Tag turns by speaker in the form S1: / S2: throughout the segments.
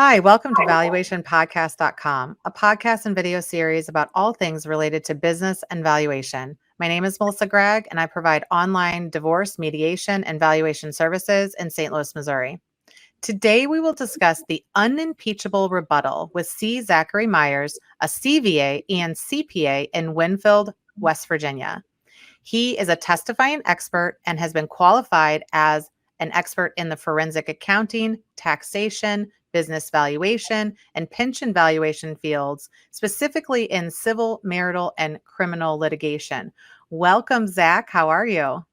S1: Hi, welcome to valuationpodcast.com, a podcast and video series about all things related to business and valuation. My name is Melissa Gragg, and I provide online divorce, mediation, and valuation services in St. Louis, Missouri. Today, we will discuss the Unimpeachable Rebuttal with Zachary Meyers, a CVA and CPA in Winfield, West Virginia. He is a testifying expert and has been qualified as an expert in the forensic accounting, taxation, business valuation, and pension valuation fields, specifically in civil, marital, and criminal litigation. Welcome, Zach. How are you?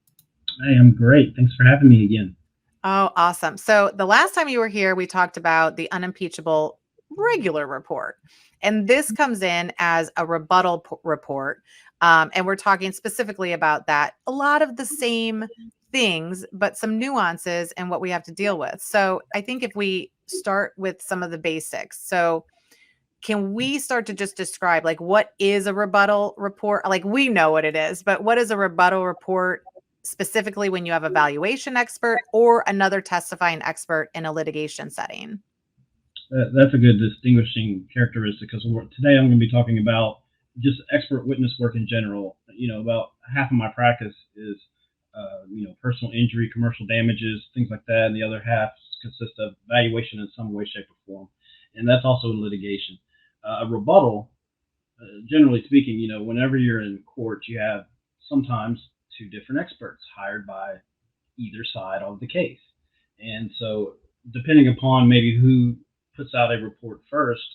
S2: I am great. Thanks for having me again.
S1: Oh, awesome. So the last time you were here, we talked about the unimpeachable regular report. And this comes in as a rebuttal report. And we're talking specifically about that. A lot of the same things, but some nuances and what we have to deal with. So I think if we start with some of the basics. So can we start to just describe like what is a rebuttal report? Like we know what it is, but what is a rebuttal report specifically when you have a valuation expert or another testifying expert in a litigation setting?
S2: That's a good distinguishing characteristic because today I'm going to be talking about just expert witness work in general. About half of my practice is, personal injury, commercial damages, things like that, and the other half consists of valuation in some way, shape, or form, and that's also in litigation. A rebuttal, generally speaking, whenever you're in court, you have sometimes two different experts hired by either side of the case, and so depending upon maybe who puts out a report first,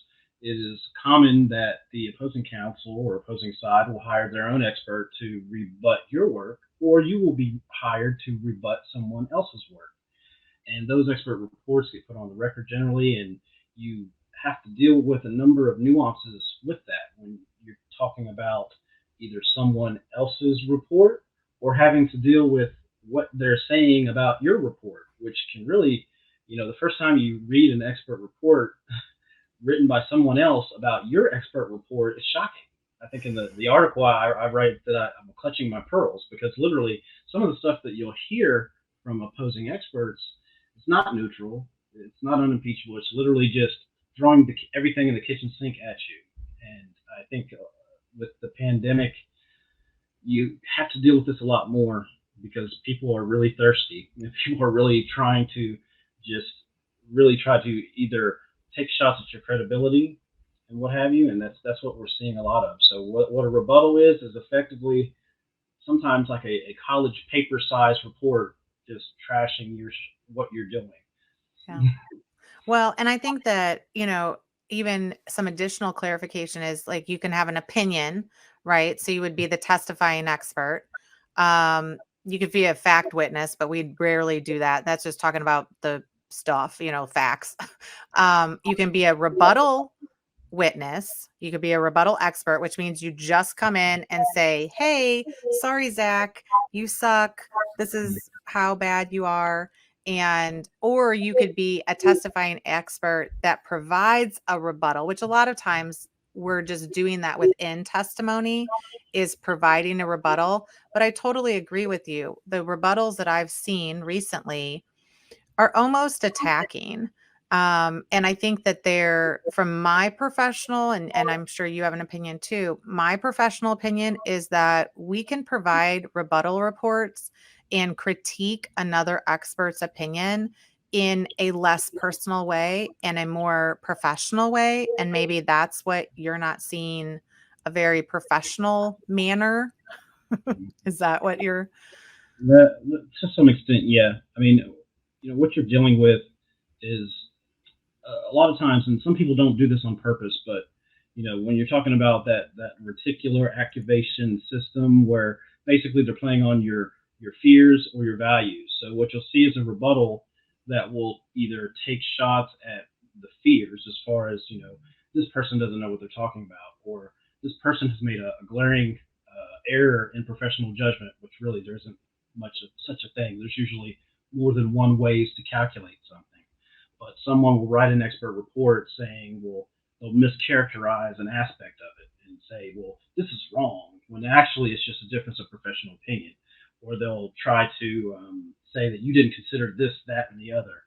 S2: it is common that the opposing counsel or opposing side will hire their own expert to rebut your work, or you will be hired to rebut someone else's work. And those expert reports get put on the record generally, and you have to deal with a number of nuances with that when you're talking about either someone else's report or having to deal with what they're saying about your report, which can really, the first time you read an expert report written by someone else about your expert report is shocking. I think in the article I write that I'm clutching my pearls because literally some of the stuff that you'll hear from opposing experts is not neutral. It's not unimpeachable. It's literally just throwing everything in the kitchen sink at you. And I think with the pandemic, you have to deal with this a lot more because people are really thirsty. People are really trying to just really try to either take shots at your credibility and what have you, and that's what we're seeing a lot of. So what a rebuttal is effectively sometimes like a college paper size report, just trashing what you're doing.
S1: Yeah. Well, and I think that, even some additional clarification is like you can have an opinion, right? So you would be the testifying expert. You could be a fact witness, but we rarely do that. That's just talking about the stuff, facts. You can be a rebuttal witness. You could be a rebuttal expert, which means you just come in and say, hey, sorry, Zach, you suck. This is how bad you are. And, or you could be a testifying expert that provides a rebuttal, which a lot of times we're just doing that within testimony is providing a rebuttal. But I totally agree with you. The rebuttals that I've seen recently are almost attacking. And I think that they're from my professional, and I'm sure you have an opinion too. My professional opinion is that we can provide rebuttal reports and critique another expert's opinion in a less personal way and a more professional way. And maybe that's what you're not seeing a very professional manner. Is that what you're?
S2: That, to some extent, yeah. I mean, what you're dealing with is a lot of times, and some people don't do this on purpose, but when you're talking about that reticular activation system, where basically they're playing on your fears or your values. So what you'll see is a rebuttal that will either take shots at the fears, as far as this person doesn't know what they're talking about, or this person has made a glaring error in professional judgment, which really there isn't much of such a thing. There's usually more than one ways to calculate something. But someone will write an expert report saying, well, they'll mischaracterize an aspect of it and say, well, this is wrong, when actually it's just a difference of professional opinion. Or they'll try to say that you didn't consider this, that, and the other.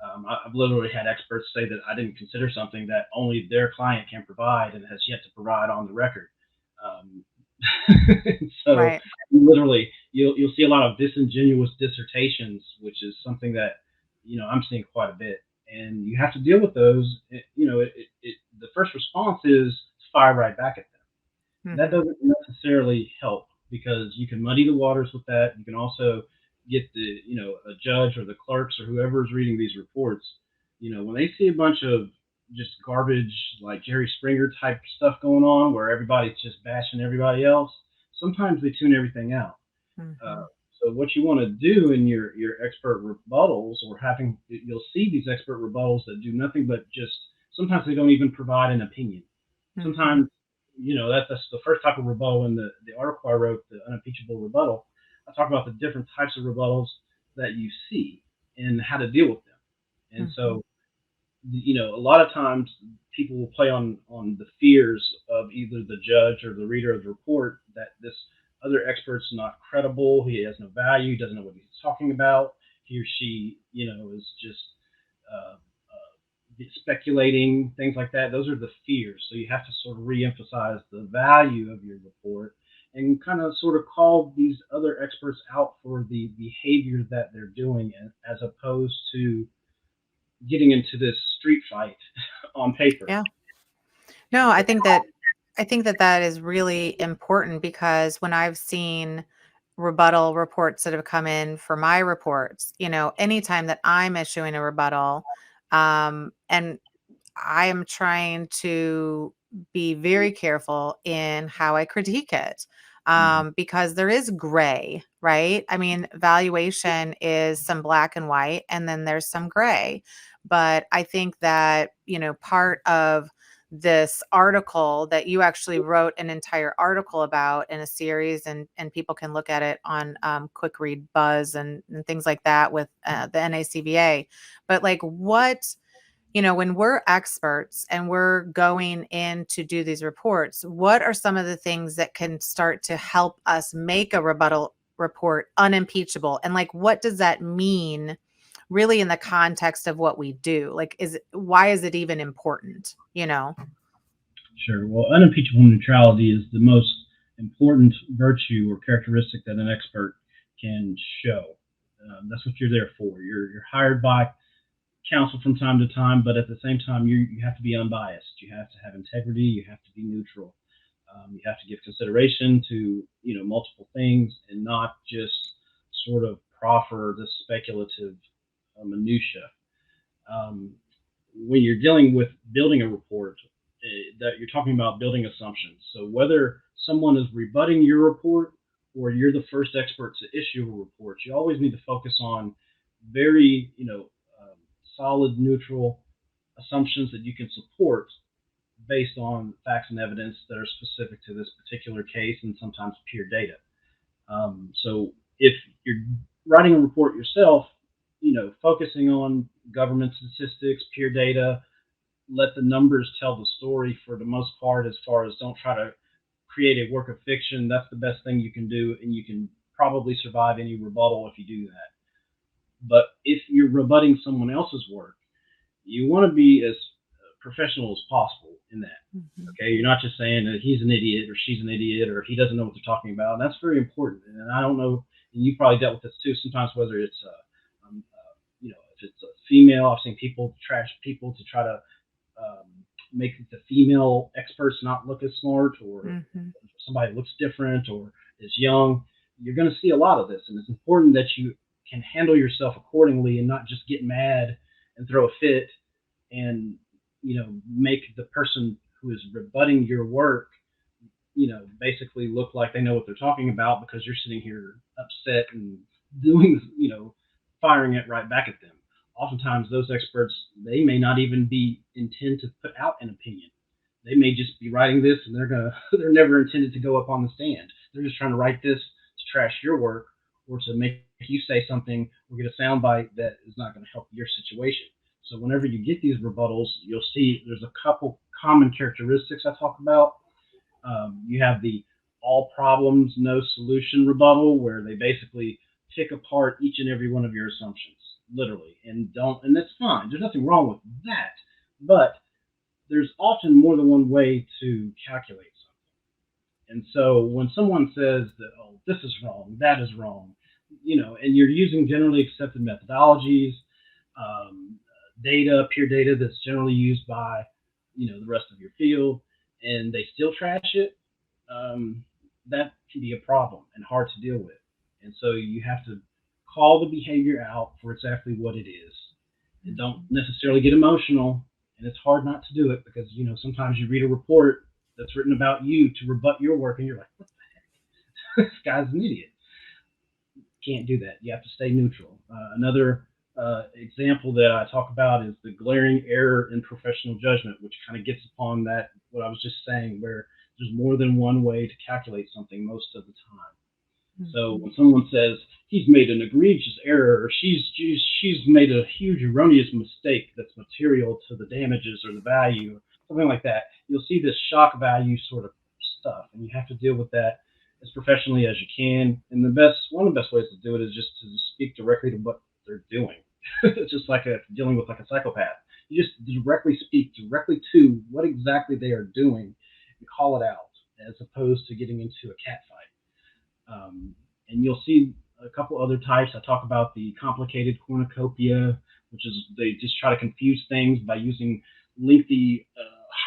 S2: I've literally had experts say that I didn't consider something that only their client can provide and has yet to provide on the record. Um, so
S1: Right.
S2: literally, you'll see a lot of disingenuous dissertations, which is something that I'm seeing quite a bit, and you have to deal with those. The first response is to fire right back at them. That
S1: Hmm.
S2: doesn't necessarily help because you can muddy the waters with that. You can also get a judge or the clerks or whoever is reading these reports, when they see a bunch of just garbage like Jerry Springer type stuff going on where everybody's just bashing everybody else, sometimes they tune everything out. Uh,
S1: Hmm.
S2: so what you want to do in your expert rebuttals, or having, you'll see these expert rebuttals that do nothing but just, sometimes they don't even provide an opinion.
S1: Hmm.
S2: Sometimes, that's the first type of rebuttal in the article I wrote, the unimpeachable rebuttal. I talk about the different types of rebuttals that you see and how to deal with them. And
S1: Hmm.
S2: so, a lot of times people will play on the fears of either the judge or the reader of the report that this other expert's not credible, he has no value, he doesn't know what he's talking about, he or she, is just uh, speculating, things like that. Those are the fears. So you have to sort of reemphasize the value of your report and kind of sort of call these other experts out for the behavior that they're doing, as opposed to getting into this street fight on paper.
S1: Yeah. No, I think that that is really important because when I've seen rebuttal reports that have come in for my reports, anytime that I'm issuing a rebuttal, and I am trying to be very careful in how I critique it,
S2: Mhm.
S1: because there is gray, right? I mean, valuation is some black and white, and then there's some gray. But I think that, part of this article that you actually wrote an entire article about in a series, and people can look at it on quick read buzz and things like that with the NACVA. But like when we're experts and we're going in to do these reports, what are some of the things that can start to help us make a rebuttal report unimpeachable? And like, what does that mean really in the context of what we do? Like, why is it even important?
S2: Sure. Well, unimpeachable neutrality is the most important virtue or characteristic that an expert can show. That's what you're there for. You're hired by counsel from time to time, but at the same time, you have to be unbiased. You have to have integrity. You have to be neutral. You have to give consideration to multiple things and not just sort of proffer the speculative minutia. Um, when you're dealing with building a report, that you're talking about building assumptions. So whether someone is rebutting your report or you're the first expert to issue a report, you always need to focus on very, solid, neutral assumptions that you can support based on facts and evidence that are specific to this particular case and sometimes peer data. So if you're writing a report yourself, focusing on government statistics, peer data, let the numbers tell the story for the most part, as far as don't try to create a work of fiction. That's the best thing you can do, and you can probably survive any rebuttal if you do that. But if you're rebutting someone else's work, you want to be as professional as possible in that.
S1: Mhm.
S2: Okay, you're not just saying that he's an idiot or she's an idiot or he doesn't know what they're talking about. And that's very important. And I don't know, and you probably dealt with this too. Sometimes whether it's if it's a female, I've seen people trash people to try to um, make the female experts not look as smart, or
S1: Mhm.
S2: somebody looks different or is young. You're going to see a lot of this, and it's important that you can handle yourself accordingly and not just get mad and throw a fit and make the person who is rebutting your work basically look like they know what they're talking about because you're sitting here upset and doing firing it right back at them. Oftentimes those experts, they may not even be intend to put out an opinion. They may just be writing this and they're never intended to go up on the stand. They're just trying to write this to trash your work or to make you say something or get a soundbite that is not going to help your situation. So whenever you get these rebuttals, you'll see there's a couple common characteristics I talk about. You have the all problems, no solution rebuttal, where they basically pick apart each and every one of your assumptions. literally, and that's fine. There's nothing wrong with that, but there's often more than one way to calculate something. And so when someone says that, oh, this is wrong, that is wrong, and you're using generally accepted methodologies, um, data, peer data that's generally used by, the rest of your field, and they still trash it, um, that can be a problem and hard to deal with. And so you have to call the behavior out for exactly what it is, and don't necessarily get emotional. And it's hard not to do it because sometimes you read a report that's written about you to rebut your work, and you're like, what the heck? This guy's an idiot. Can't do that. You have to stay neutral. Another example that I talk about is the glaring error in professional judgment, which kind of gets upon that, what I was just saying, where there's more than one way to calculate something most of the time. So when someone says he's made an egregious error, or she's made a huge erroneous mistake that's material to the damages or the value, something like that, you'll see this shock value sort of stuff, and you have to deal with that as professionally as you can. And one of the best ways to do it is just to speak directly to what they're doing. It's just like dealing with like a psychopath. You just directly speak directly to what exactly they are doing and call it out, as opposed to getting into a cat fight. And you'll see a couple other types. I talk about the complicated cornucopia, which is they just try to confuse things by using lengthy,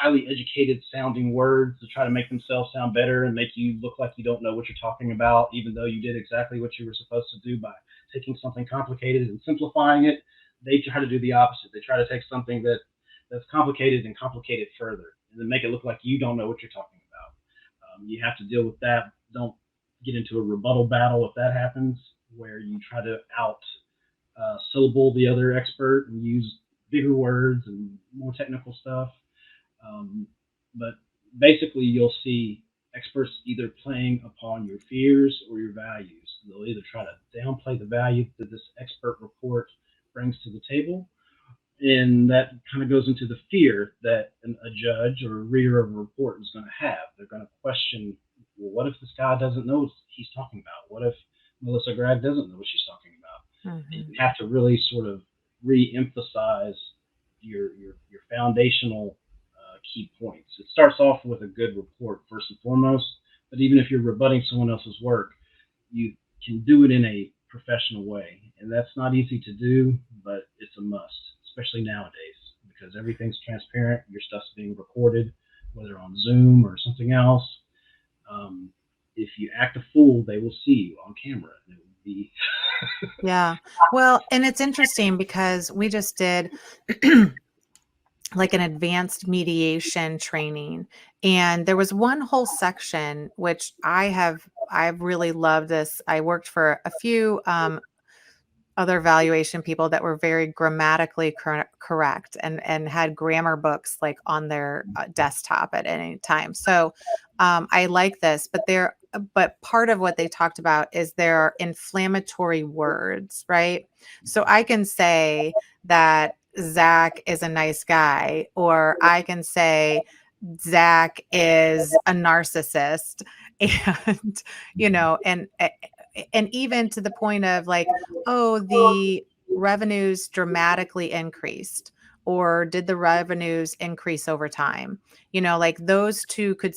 S2: highly educated sounding words to try to make themselves sound better and make you look like you don't know what you're talking about, even though you did exactly what you were supposed to do by taking something complicated and simplifying it. They try to do the opposite. They try to take something that's complicated and complicate it further, and then make it look like you don't know what you're talking about. You have to deal with that. Don't get into a rebuttal battle if that happens, where you try to out syllable the other expert and use bigger words and more technical stuff. But basically, you'll see experts either playing upon your fears or your values. They'll either try to downplay the value that this expert report brings to the table, and that kind of goes into the fear that a judge or a reader of a report is going to have. They're going to question, well, what if this guy doesn't know what he's talking about? What if Melissa Gragg doesn't know what she's talking about? Mm-hmm. And you have to really sort of re-emphasize your foundational key points. It starts off with a good report first and foremost, but even if you're rebutting someone else's work, you can do it in a professional way. And that's not easy to do, but it's a must, especially nowadays, because everything's transparent. Your stuff's being recorded, whether on Zoom or something else. If you act a fool, they will see you on camera. It would be
S1: yeah. Well, and it's interesting because we just did like an advanced mediation training, and there was one whole section which I've really loved this. I worked for a few other valuation people that were very grammatically correct and had grammar books like on their desktop at any time. So I like this, but part of what they talked about is there are inflammatory words, right? So I can say that Zach is a nice guy, or I can say Zach is a narcissist, and and even to the point of like, oh, the revenues dramatically increased, or did the revenues increase over time? Like those two could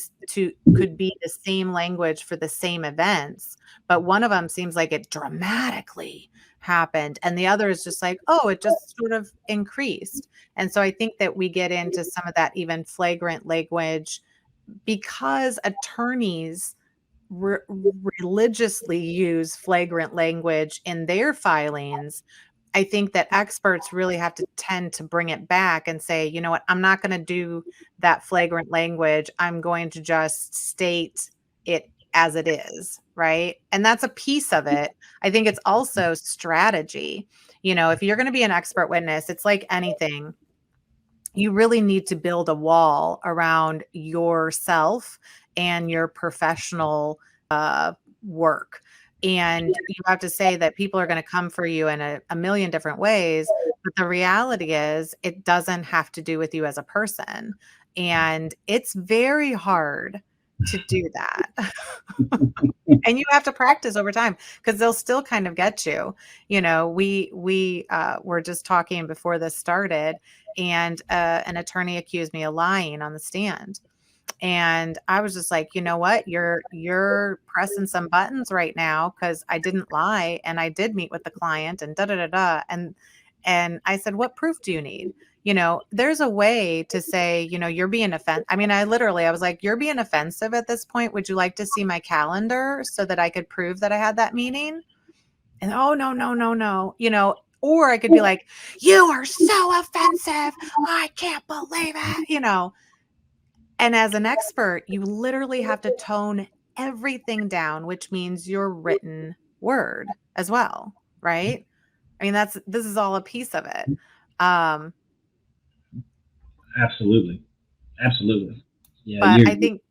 S1: be the same language for the same events, but one of them seems like it dramatically happened and the other is just like, oh, it just sort of increased. And so I think that we get into some of that even flagrant language because attorneys religiously use flagrant language in their filings. I think that experts really have to tend to bring it back and say, you know what, I'm not going to do that flagrant language. I'm going to just state it as it is, right? And that's a piece of it. I think it's also strategy. If you're going to be an expert witness, it's like anything. You really need to build a wall around yourself and your professional work. And you have to say that people are going to come for you in a million different ways. But the reality is it doesn't have to do with you as a person. And it's very hard to do that. And you have to practice over time because they'll still kind of get you. You know, we were just talking before this started, and an attorney accused me of lying on the stand. And I was just like, you know what? You're pressing some buttons right now because I didn't lie and I did meet with the client and da da da da. And I said, what proof do you need? You know, there's a way to say, you know, you're being offensive. I mean, I was like, you're being offensive at this point. Would you like to see my calendar so that I could prove that I had that meeting? And oh, no, no, no, no. You know, or I could be like, you are so offensive. I can't believe it. You know, and as an expert, you literally have to tone everything down, which means your written word as well, right? I mean, this is all a piece of it. Um,
S2: Absolutely, absolutely. Yeah,
S1: but I
S2: you
S1: think,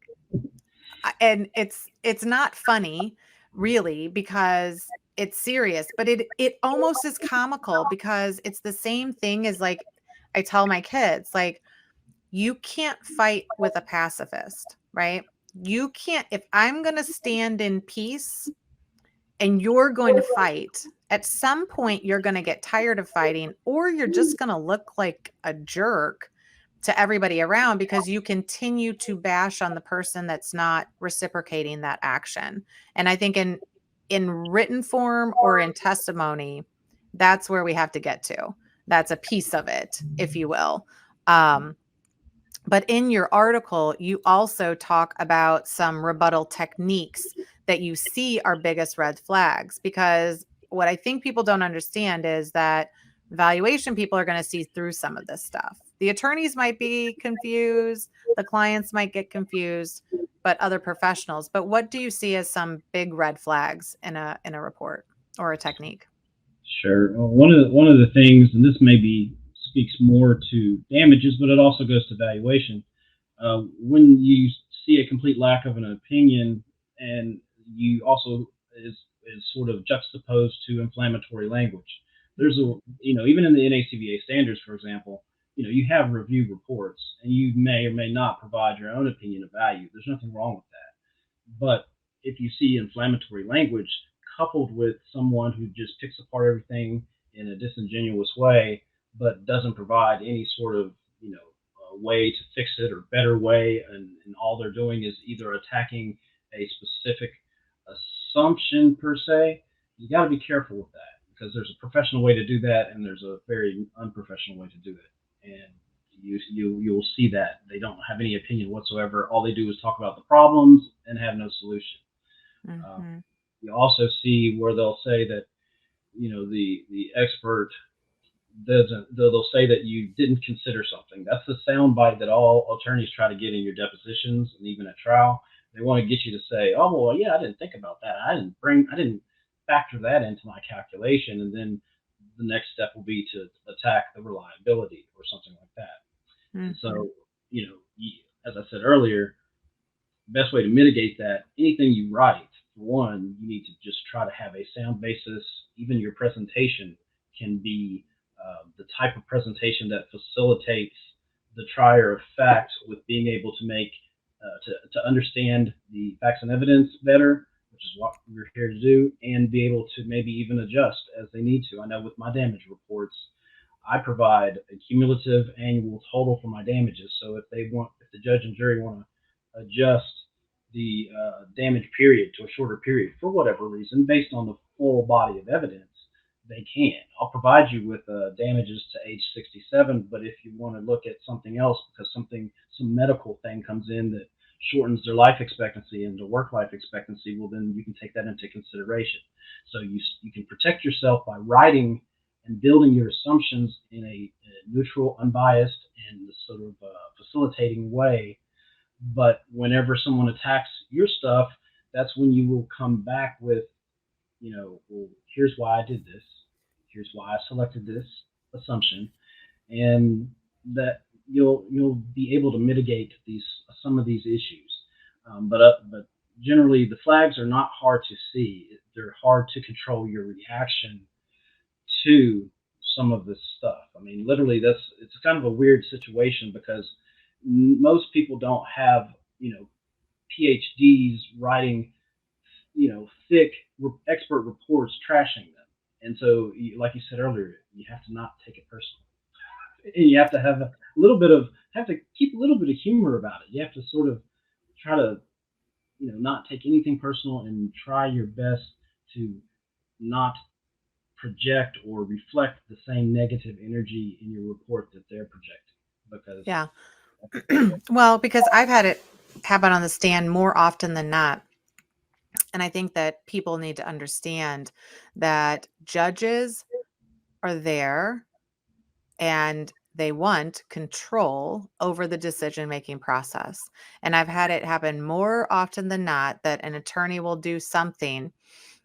S1: and it's not funny, really, because it's serious, but it almost is comical because it's the same thing as like I tell my kids, like you can't fight with a pacifist, right? You can't, if I'm going to stand in peace and you're going to fight, at some point you're going to get tired of fighting or you're just going to look like a jerk to everybody around because you continue to bash on the person that's not reciprocating that action. And I think in written form or in testimony, that's where we have to get to. That's a piece of it, if you will. But in your article, you also talk about some rebuttal techniques that you see are biggest red flags. Because what I think people don't understand is that valuation people are going to see through some of this stuff. The attorneys might be confused, the clients might get confused, but other professionals. But what do you see as some big red flags in a report or a technique?
S2: sure. Well, one of the things, and this maybe speaks more to damages, but it also goes to valuation. When you see a complete lack of an opinion, and you also is sort of juxtaposed to inflammatory language. There's a even in the NACVA standards, for example, you have review reports, and you may or may not provide your own opinion of value. There's nothing wrong with that. But if you see inflammatory language coupled with someone who just picks apart everything in a disingenuous way, but doesn't provide any sort of way to fix it or better way, and all they're doing is either attacking a specific assumption per se, you got to be careful with that because there's a professional way to do that and there's a very unprofessional way to do it. And you'll see that they don't have any opinion whatsoever. All they do is talk about the problems and have no solution. Um,
S1: Mm-hmm.
S2: you also see where they'll say that the expert doesn't. They'll say that you didn't consider something. That's the soundbite that all attorneys try to get in your depositions and even at trial. They want to get you to say, "Oh well, yeah, I didn't think about that. I didn't factor that into my calculation." And then the next step will be to attack the reliability or something like that. And
S1: Mm-hmm.
S2: so, as I said earlier, best way to mitigate that, anything you write, for one, you need to just try to have a sound basis. Even your presentation can be the type of presentation that facilitates the trier of fact with being able to make to understand the facts and evidence better, which is what we're here to do, and be able to maybe even adjust as they need to. I know with my damage reports, I provide a cumulative annual total for my damages. So if the judge and jury want to adjust the damage period to a shorter period for whatever reason, based on the full body of evidence, they can. I'll provide you with damages to age 67, but if you want to look at something else because some medical thing comes in that shortens their life expectancy and their work life expectancy, well, then you can take that into consideration. So you can protect yourself by writing and building your assumptions in a neutral, unbiased, and sort of facilitating way. But whenever someone attacks your stuff, that's when you will come back with, well, here's why I did this. Here's why I selected this assumption, and that you'll be able to mitigate these some of these issues. But generally, the flags are not hard to see. They're hard to control your reaction to some of this stuff. I mean, literally, it's kind of a weird situation because most people don't have PhDs writing, thick expert reports trashing them. And so, like you said earlier, you have to not take it personal, and you have to have a little bit of have to keep a little bit of humor about it. You have to sort of try to not take anything personal and try your best to not project or reflect the same negative energy in your report that they're projecting, because
S1: Yeah.
S2: yeah.
S1: Well, because I've had it happen on the stand more often than not. And I think that people need to understand that judges are there and they want control over the decision making process. And I've had it happen more often than not that an attorney will do something,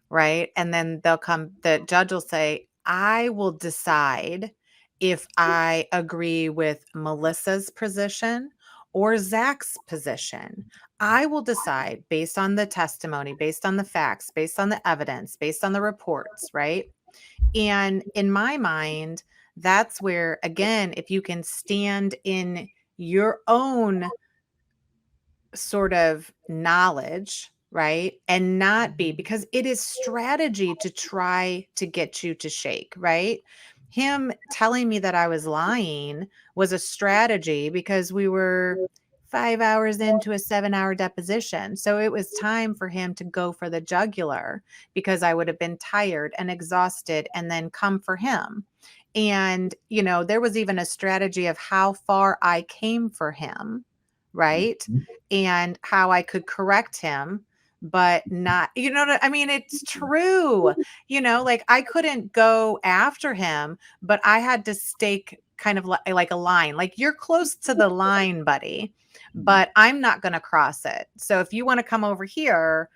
S1: right? And then the judge will say, I will decide if I agree with Melissa's position or Zach's position. I will decide based on the testimony, based on the facts, based on the evidence, based on the reports, right? And in my mind, that's where, again, if you can stand in your own sort of knowledge, right? And not be, because it is strategy to try to get you to shake, right? Him telling me that I was lying was a strategy because we were 5 hours into a 7 hour deposition. So it was time for him to go for the jugular because I would have been tired and exhausted and then come for him. And, there was even a strategy of how far I came for him, right? And how I could correct him, but not, I mean? It's true. Like I couldn't go after him, but I had to stake kind of like a line. Like you're close to the line, buddy, but I'm not going to cross it. So if you want to come over here,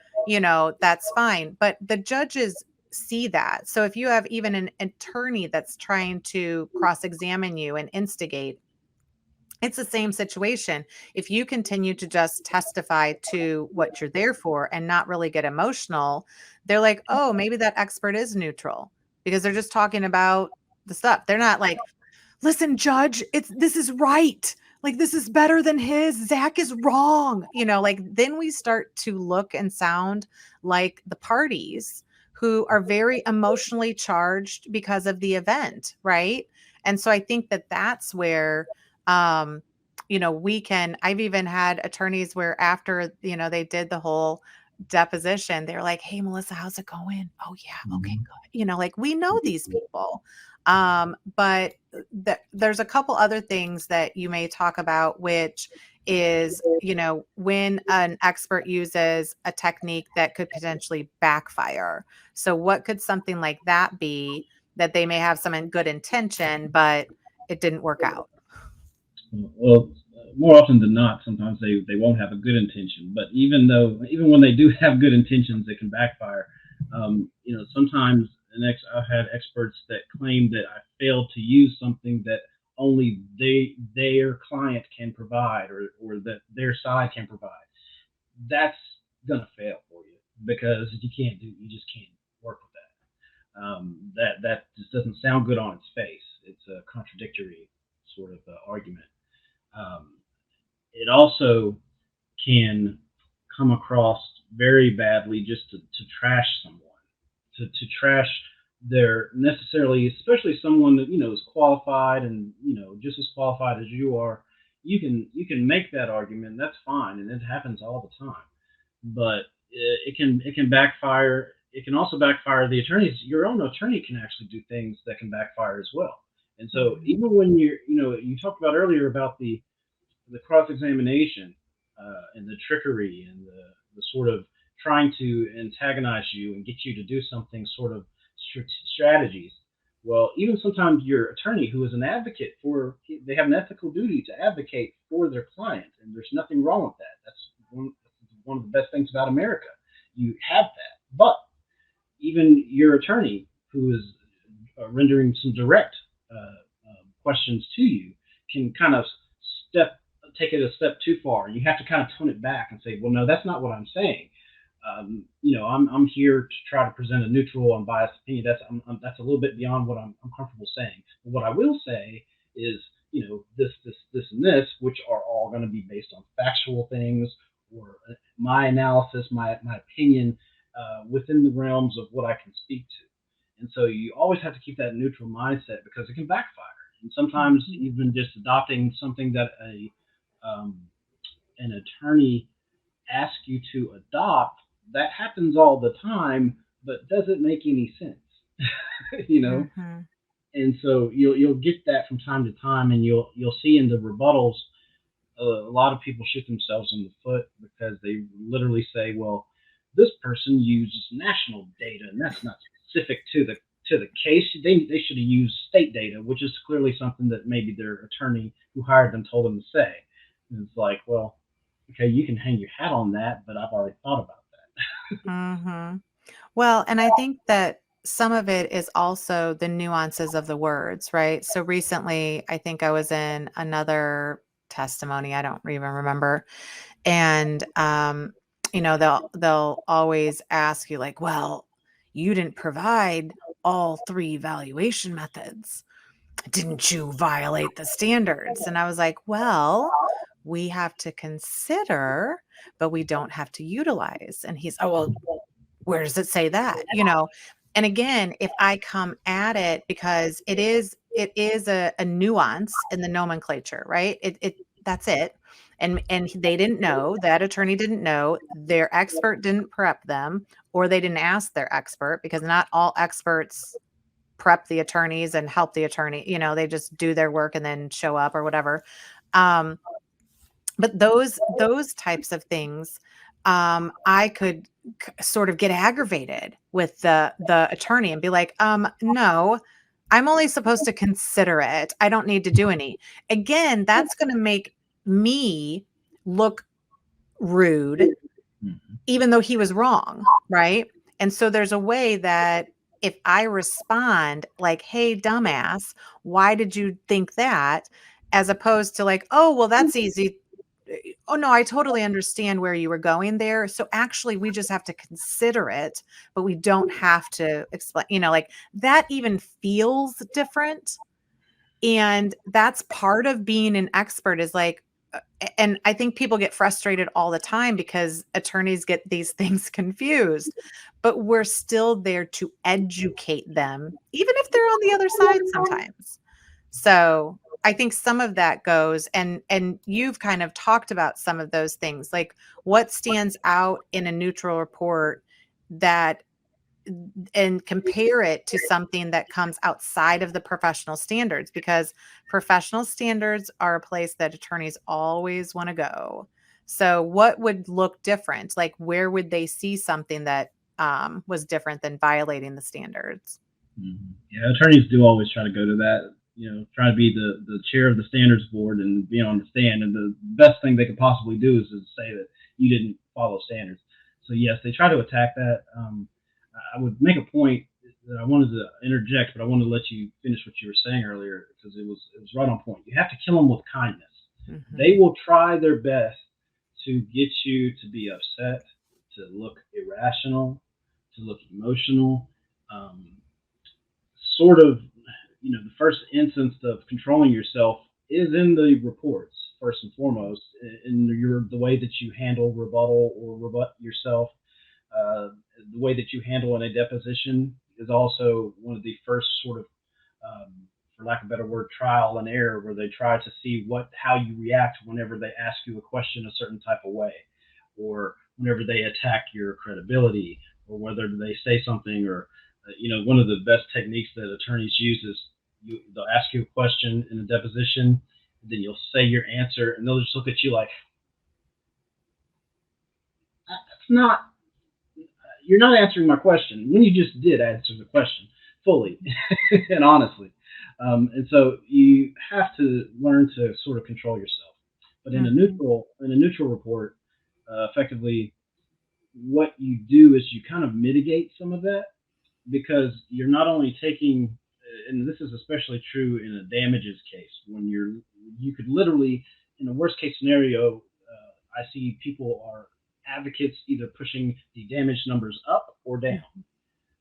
S1: that's fine. But the judges see that. So if you have even an attorney that's trying to cross-examine you and instigate, it's the same situation. If you continue to just testify to what you're there for and not really get emotional, they're like, oh, maybe that expert is neutral because they're just talking about the stuff. They're not like, listen, judge, this is right. Like this is better than his. Zach is wrong. Like then we start to look and sound like the parties who are very emotionally charged because of the event, right? And so I think that that's where um I've even had attorneys where after, they did the whole deposition, they're like, hey, Melissa, how's it going? Oh yeah, okay,
S2: Mhm.
S1: good. Like we know these people. But there's a couple other things that you may talk about, which is, when an expert uses a technique that could potentially backfire. So what could something like that be, that they may have some good intention, but it didn't work out?
S2: Well, more often than not, sometimes they won't have a good intention. But even when they do have good intentions, it can backfire. Sometimes I've had experts that claim that I failed to use something that only their client can provide, or that their side can provide. That's gonna fail for you, because you just can't work with that. That just doesn't sound good on its face. It's a contradictory sort of argument. Um, it also can come across very badly just to trash someone, to trash their necessarily, especially someone that is qualified, and just as qualified as you are. You can make that argument. That's fine, and it happens all the time. But it can backfire. It can also backfire the attorneys. Your own attorney can actually do things that can backfire as well. And so
S1: Mhm.
S2: even when you talked about earlier about the cross examination, and the trickery, and the sort of trying to antagonize you and get you to do something, sort of strategies. Well, even sometimes your attorney, who is an advocate they have an ethical duty to advocate for their client, and there's nothing wrong with that. That's one of the best things about America. You have that. But even your attorney, who is rendering some direct questions to you, can kind of step take it a step too far. You have to kind of tone it back and say, well, no, that's not what I'm saying. I'm here to try to present a neutral, unbiased opinion. That's a little bit beyond what I'm comfortable saying. But what I will say is, this, and this, which are all going to be based on factual things, my analysis, my opinion within the realms of what I can speak to. And so you always have to keep that neutral mindset because it can backfire. And sometimes
S1: Mhm.
S2: even just adopting something that um, an attorney asks you to adopt, that happens all the time, but doesn't make any sense, you know.
S1: Mhm.
S2: And so you'll get that from time to time, and you'll see in the rebuttals a lot of people shoot themselves in the foot because they literally say, well, this person uses national data, and that's not specific to the case. They should have used state data, which is clearly something that maybe their attorney who hired them told them to say. And it's like, well, okay, you can hang your hat on that, but I've already thought about
S1: Mhm. Well, and I think that some of it is also the nuances of the words, right? So recently, I think I was in another testimony, I don't even remember. And they'll always ask you like, "Well, you didn't provide all 3 valuation methods. Didn't you violate the standards?" And I was like, "Well, we have to consider, but we don't have to utilize." And he's, "Oh, well, where does it say that?" And again, if I come at it because it is a nuance in the nomenclature, right? It that's it. And they didn't know, that attorney didn't know, their expert didn't prep them, or they didn't ask their expert because not all experts prep the attorneys and help the attorney, they just do their work and then show up or whatever. Um, but those types of things, I could sort of get aggravated with the attorney and be like, no, I'm only supposed to consider it. I don't need to do any. Again, that's going to make me look rude,
S2: that. Mhm.
S1: even though he was wrong, right? And so there's a way that if I respond like, "Hey, dumbass, why did you think that?" As opposed to like, "Oh, well, that's easy. Oh, no, I totally understand where you were going there. So actually, we just have to consider it, but we don't have to explain," like that even feels different. And that's part of being an expert is like, and I think people get frustrated all the time because attorneys get these things confused, but we're still there to educate them, even if they're on the other side sometimes. So I think some of that goes, and you've kind of talked about some of those things, like what stands out in a neutral report that and compare it to something that comes outside of the professional standards, because professional standards are a place that attorneys always want to go. So what would look different? Like where would they see something that was different than violating the standards?
S2: Yeah, attorneys do always try to go to that, try to be the chair of the standards board and be on the stand. And the best thing they could possibly do is to say that you didn't follow standards. So yes, they try to attack that. I would make a point that I wanted to interject, but I wanted to let you finish what you were saying earlier because it was right on point. You have to kill them with kindness. They
S1: Mhm.
S2: will try their best to get you to be upset, to look irrational, to look emotional. Um, Sort of, the first instance of controlling yourself is in the reports first and foremost, in the way that you handle rebuttal or rebut yourself. uh, the way that you handle in a deposition is also one of the first sort of, um, for lack of a better word, trial and error, where they try to see how you react whenever they ask you a question a certain type of way, or whenever they attack your credibility, or whether they say something, or one of the best techniques that attorneys use is they'll ask you a question in a deposition, and then you'll say your answer, and they'll just look at you like, that's not, you're not answering my question when you just did answer the question fully and honestly. And so you have to learn to sort of control yourself. But
S1: Mhm.
S2: in a neutral report, effectively, what you do is you kind of mitigate some of that because you're not only taking, and this is especially true in a damages case, when you could literally, in a worst case scenario, I see people are advocates either pushing the damage numbers up or down.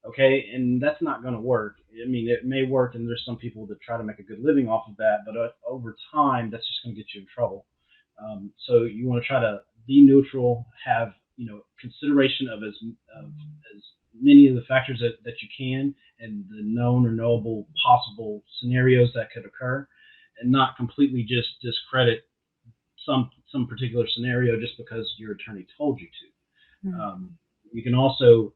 S2: Okay, and that's not going to work. I mean, it may work, and there's some people that try to make a good living off of that, but over time, that's just going to get you in trouble. So you want to try to be neutral, have consideration of as many of the factors that you can, and the known or knowable possible scenarios that could occur, and not completely just discredit some particular scenario just because your attorney told you to.
S1: Mm.
S2: You can also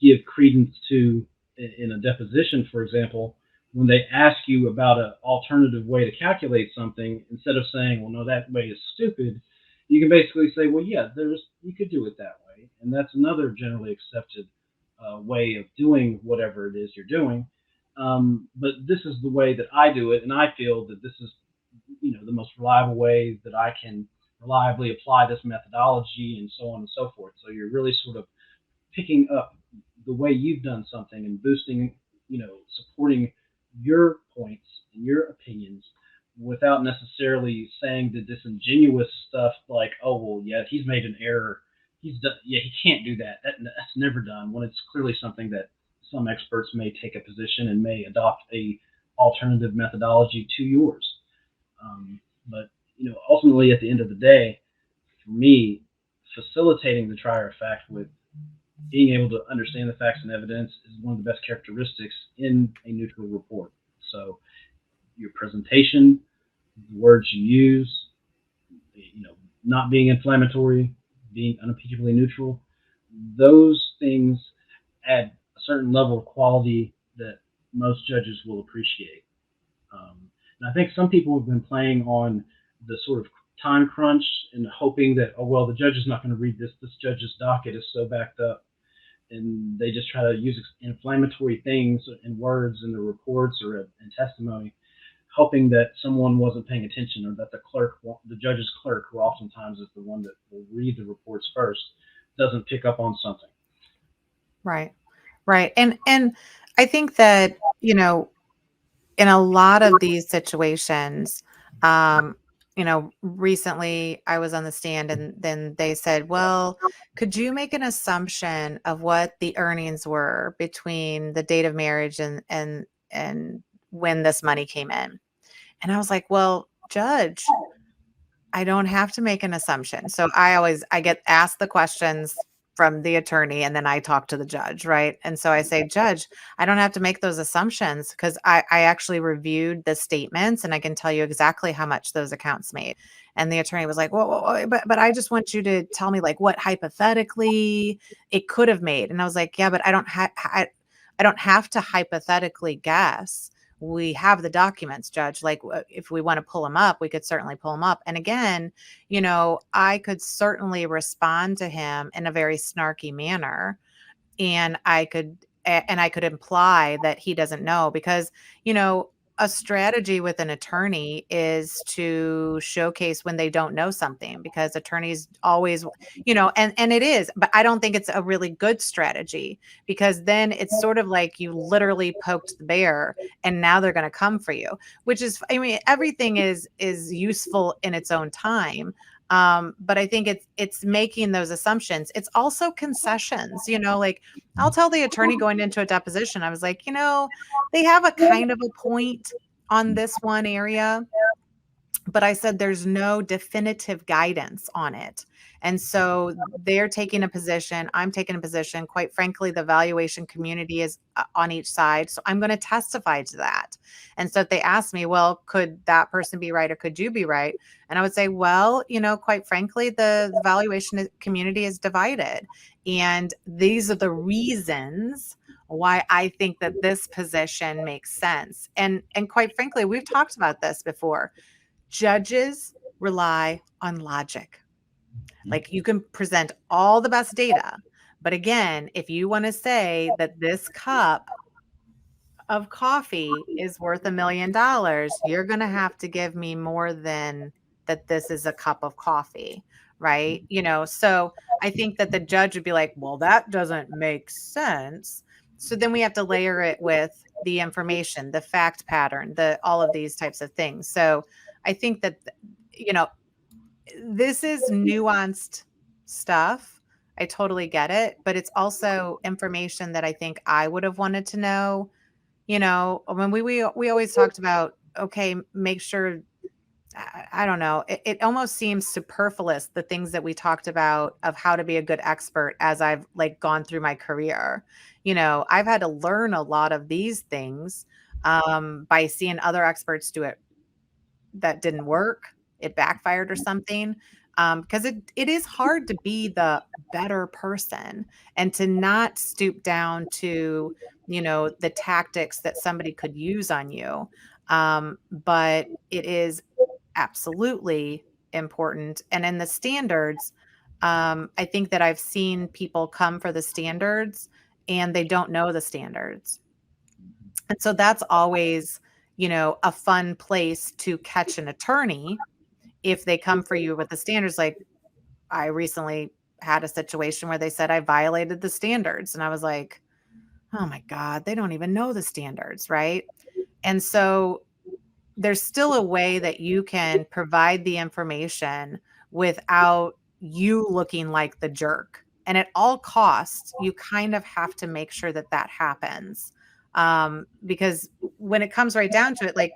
S2: give credence to, in a deposition, for example, when they ask you about an alternative way to calculate something, instead of saying, well, no, that way is stupid, you can basically say, well, yeah, you could do it that way. And that's another generally accepted way of doing whatever it is you're doing. But this is the way that I do it, and I feel that this is, the most reliable way that I can reliably apply this methodology, and so on and so forth. So you're really sort of picking up the way you've done something and boosting, supporting your points and your opinions without necessarily saying the disingenuous stuff like, oh, well, yeah, he's made an error. He's done, yeah, he can't do that. That's never done, when it's clearly something that some experts may take a position and may adopt a alternative methodology to yours. But ultimately, at the end of the day, for me, facilitating the trier of fact with being able to understand the facts and evidence is one of the best characteristics in a neutral report. So your presentation, the words you use, not being inflammatory, being unimpeachably neutral, those things add a certain level of quality that most judges will appreciate. And I think some people have been playing on the sort of time crunch and hoping that, oh, well, the judge is not going to read this. This judge's docket is so backed up. And they just try to use inflammatory things and words in the reports or in testimony, hoping that someone wasn't paying attention, or that the judge's clerk, who oftentimes is the one that will read the reports first, doesn't pick up on something.
S1: Right. Right. And I think that, in a lot of these situations, recently I was on the stand and then they said, well, could you make an assumption of what the earnings were between the date of marriage and when this money came in? And I was like, well, judge, I don't have to make an assumption. So I get asked the questions from the attorney and then I talk to the judge, right? And so I say, Judge, I don't have to make those assumptions because I actually reviewed the statements and I can tell you exactly how much those accounts made. And the attorney was like, well, but I just want you to tell me like what hypothetically it could have made. And I was like, yeah, but I don't have to hypothetically guess. We have the documents, Judge. Like, if we want to pull them up, we could certainly pull them up. And again, I could certainly respond to him in a very snarky manner, and I could imply that he doesn't know because, a strategy with an attorney is to showcase when they don't know something, because attorneys always, and it is, but I don't think it's a really good strategy, because then it's sort of like you literally poked the bear and now they're going to come for you, which is, I mean, everything is useful in its own time. But I think it's making those assumptions. It's also concessions, like I'll tell the attorney going into a deposition, I was like, they have a kind of a point on this one area, but I said there's no definitive guidance on it. And so they're taking a position, I'm taking a position. Quite frankly, the valuation community is on each side. So I'm going to testify to that. And so if they ask me, well, could that person be right or could you be right? And I would say, well, quite frankly, the valuation community is divided. And these are the reasons why I think that this position makes sense. And quite frankly, we've talked about this before. Judges rely on logic. Like, you can present all the best data, but again, if you want to say that this cup of coffee is worth $1 million, you're going to have to give me more than that. This is a cup of coffee, right? So I think that the judge would be like, well, that doesn't make sense. So then we have to layer it with the information, the fact pattern, all of these types of things. So I think that, you know, this is nuanced stuff. I totally get it, but it's also information that I think I would have wanted to know. When we always talked about, okay, make sure I don't know. It almost seems superfluous, the things that we talked about of how to be a good expert as I've like gone through my career. I've had to learn a lot of these things by seeing other experts do it that didn't work, it backfired or something. Because it is hard to be the better person and to not stoop down to, the tactics that somebody could use on you. But it is absolutely important. And in the standards, I think that I've seen people come for the standards and they don't know the standards. And so that's always, a fun place to catch an attorney if they come for you with the standards. Like I recently had a situation where they said I violated the standards. And I was like, oh my God, they don't even know the standards, right? And so there's still a way that you can provide the information without you looking like the jerk. And at all costs, you kind of have to make sure that that happens. Because when it comes right down to it, like,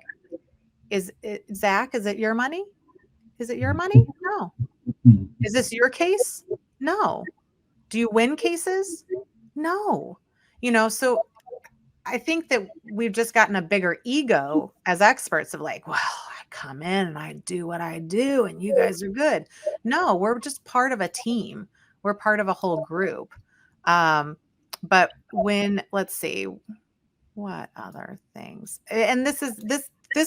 S1: Zach, is it your money? Is it your money? No. Is this your case? No. Do you win cases? No. So I think that we've just gotten a bigger ego as experts of like, well, I come in and I do what I do and you guys are good. No, we're just part of a team. We're part of a whole group. Um, but let's see, what other things? And this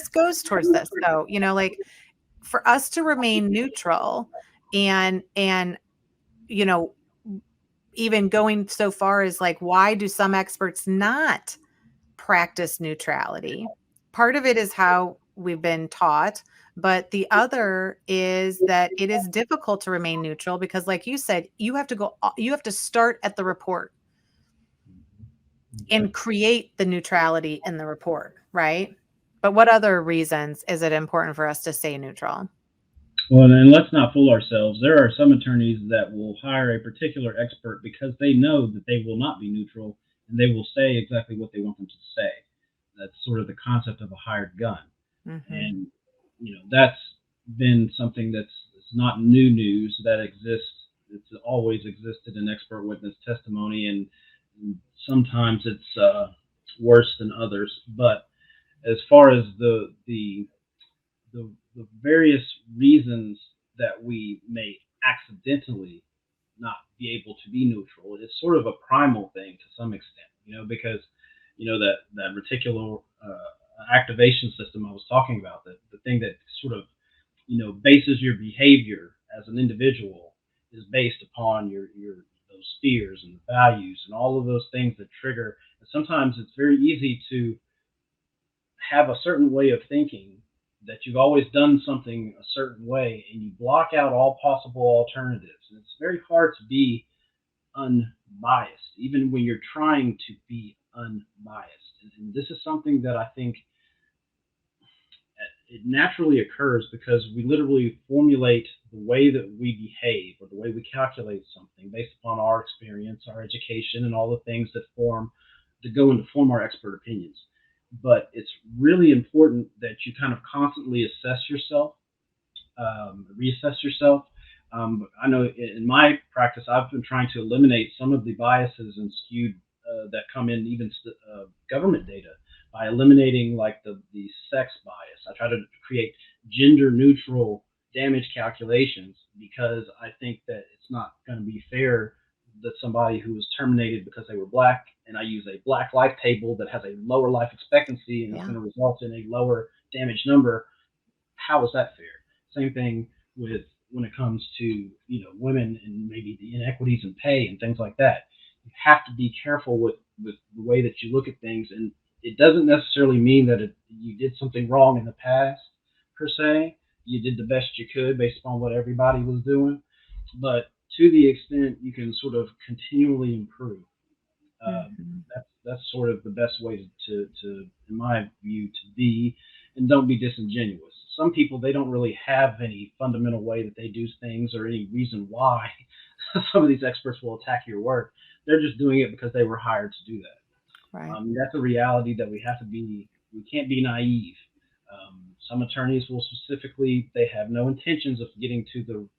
S1: goes towards this. So, like for us to remain neutral and you know, even going so far as like, why do some experts not practice neutrality? Part of it is how we've been taught, but the other is that it is difficult to remain neutral because, like you said, you have to start at the report and create the neutrality in the report, right? But what other reasons is it important for us to stay neutral?
S2: Well, and let's not fool ourselves. There are some attorneys that will hire a particular expert because they know that they will not be neutral and they will say exactly what they want them to say. That's sort of the concept of a hired gun.
S1: Hmm.
S2: And, that's been something that's not new news that exists. It's always existed in expert witness testimony, and sometimes it's worse than others. But as far as the various reasons that we may accidentally not be able to be neutral. It's sort of a primal thing to some extent, because that reticular activation system I was talking about, the thing that sort of bases your behavior as an individual is based upon your those fears and values and all of those things that trigger. And sometimes it's very easy to have a certain way of thinking, that you've always done something a certain way, and you block out all possible alternatives. And it's very hard to be unbiased, even when you're trying to be unbiased. And this is something that I think it naturally occurs because we literally formulate the way that we behave or the way we calculate something based upon our experience, our education, and all the things that go into form our expert opinions. But it's really important that you kind of constantly assess yourself, reassess yourself. I know in my practice, I've been trying to eliminate some of the biases and skewed that come in even government data by eliminating like the sex bias. I try to create gender neutral damage calculations because I think that it's not going to be fair that somebody who was terminated because they were black, and I use a black life table that has a lower life expectancy and it's
S1: Yeah.
S2: going to result in a lower damage number. How is that fair? Same thing with when it comes to women and maybe the inequities in pay and things like that. You have to be careful with the way that you look at things, and it doesn't necessarily mean that you did something wrong in the past per se. You did the best you could based upon what everybody was doing, but to the extent you can sort of continually improve,
S1: Hmm.
S2: that's sort of the best way in my view, to be, and don't be disingenuous. Some people, they don't really have any fundamental way that they do things or any reason why some of these experts will attack your work. They're just doing it because they were hired to do that.
S1: Right.
S2: That's a reality that we have to be. We can't be naive. Some attorneys will specifically, they have no intentions of getting to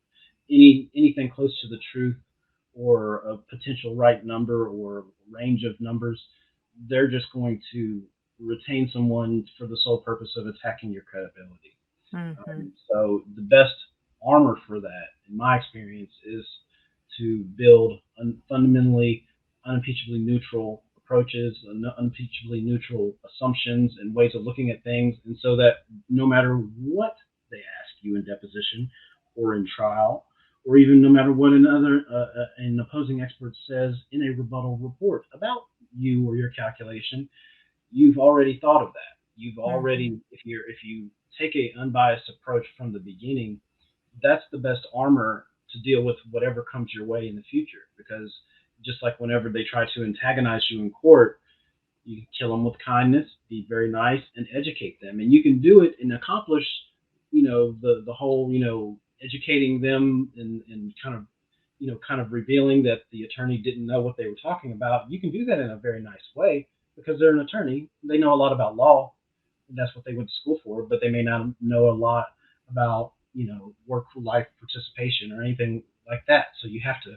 S2: anything close to the truth or a potential right number or range of numbers. They're just going to retain someone for the sole purpose of attacking your credibility.
S1: Hmm.
S2: So the best armor for that, in my experience, is to build fundamentally unimpeachably neutral approaches, unimpeachably neutral assumptions and ways of looking at things, and so that no matter what they ask you in deposition or in trial, or even no matter what an opposing expert says in a rebuttal report about you or your calculation, you've already thought of that. You've
S1: Hmm.
S2: already, if you take a unbiased approach from the beginning, that's the best armor to deal with whatever comes your way in the future. Because just like whenever they try to antagonize you in court, you can kill them with kindness, be very nice, and educate them. And you can do it and accomplish, the whole, educating them and kind of revealing that the attorney didn't know what they were talking about. You can do that in a very nice way because they're an attorney. They know a lot about law. And that's what they went to school for, but they may not know a lot about, work life participation or anything like that. So you have to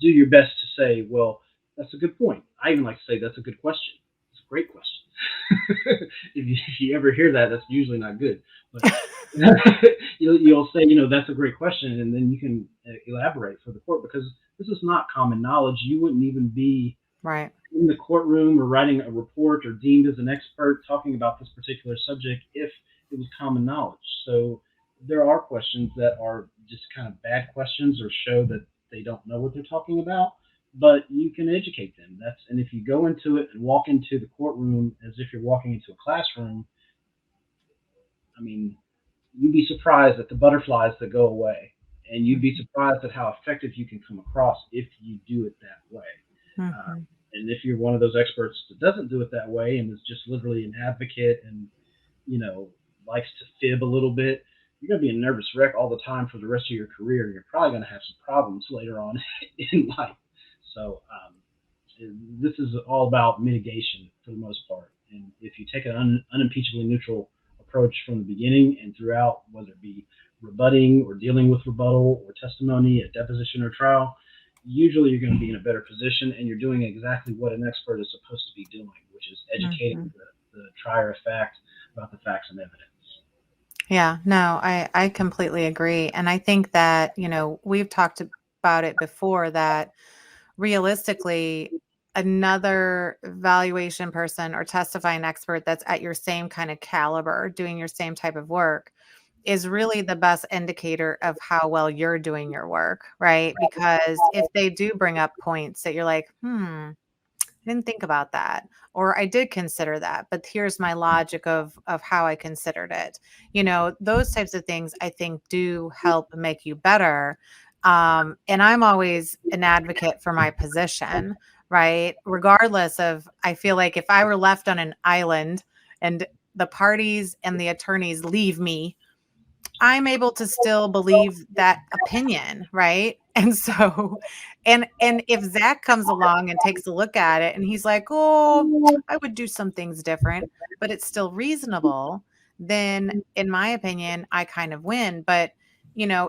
S2: do your best to say, well, that's a good point. I even like to say that's a good question. It's a great question. If you ever hear that, that's usually not good. But you'll say, that's a great question, and then you can elaborate for the court because this is not common knowledge. You wouldn't even be
S1: Right.
S2: in the courtroom or writing a report or deemed as an expert talking about this particular subject if it was common knowledge. So there are questions that are just kind of bad questions or show that they don't know what they're talking about, but you can educate them. And if you go into it and walk into the courtroom as if you're walking into a classroom, I mean, you'd be surprised at the butterflies that go away, and you'd be surprised at how effective you can come across if you do it that way. Uh,
S1: Hmm.
S2: and if you're one of those experts that doesn't do it that way and is just literally an advocate and you know likes to fib a little bit, you're going to be a nervous wreck all the time for the rest of your career. You're probably going to have some problems later on in life. So this is all about mitigation for the most part. And if you take an unimpeachably neutral approach from the beginning and throughout, whether it be rebutting or dealing with rebuttal or testimony at deposition or trial, usually you're going to be in a better position and you're doing exactly what an expert is supposed to be doing, which is
S1: Hmm.
S2: educating the trier of fact about the facts and evidence.
S1: Yeah, no, I completely agree. And I think that, we've talked about it before that realistically, another valuation person or testifying expert that's at your same kind of caliber, doing your same type of work, is really the best indicator of how well you're doing your work, right? Because if they do bring up points that you're like, I didn't think about that, or I did consider that, but here's my logic of how I considered it. Those types of things I think do help make you better. And I'm always an advocate for my position, right? Regardless of, I feel like if I were left on an island and the parties and the attorneys leave me, I'm able to still believe that opinion, right? And so, and if Zach comes along and takes a look at it and he's like, "Oh, I would do some things different, but it's still reasonable," then in my opinion, I kind of win. But,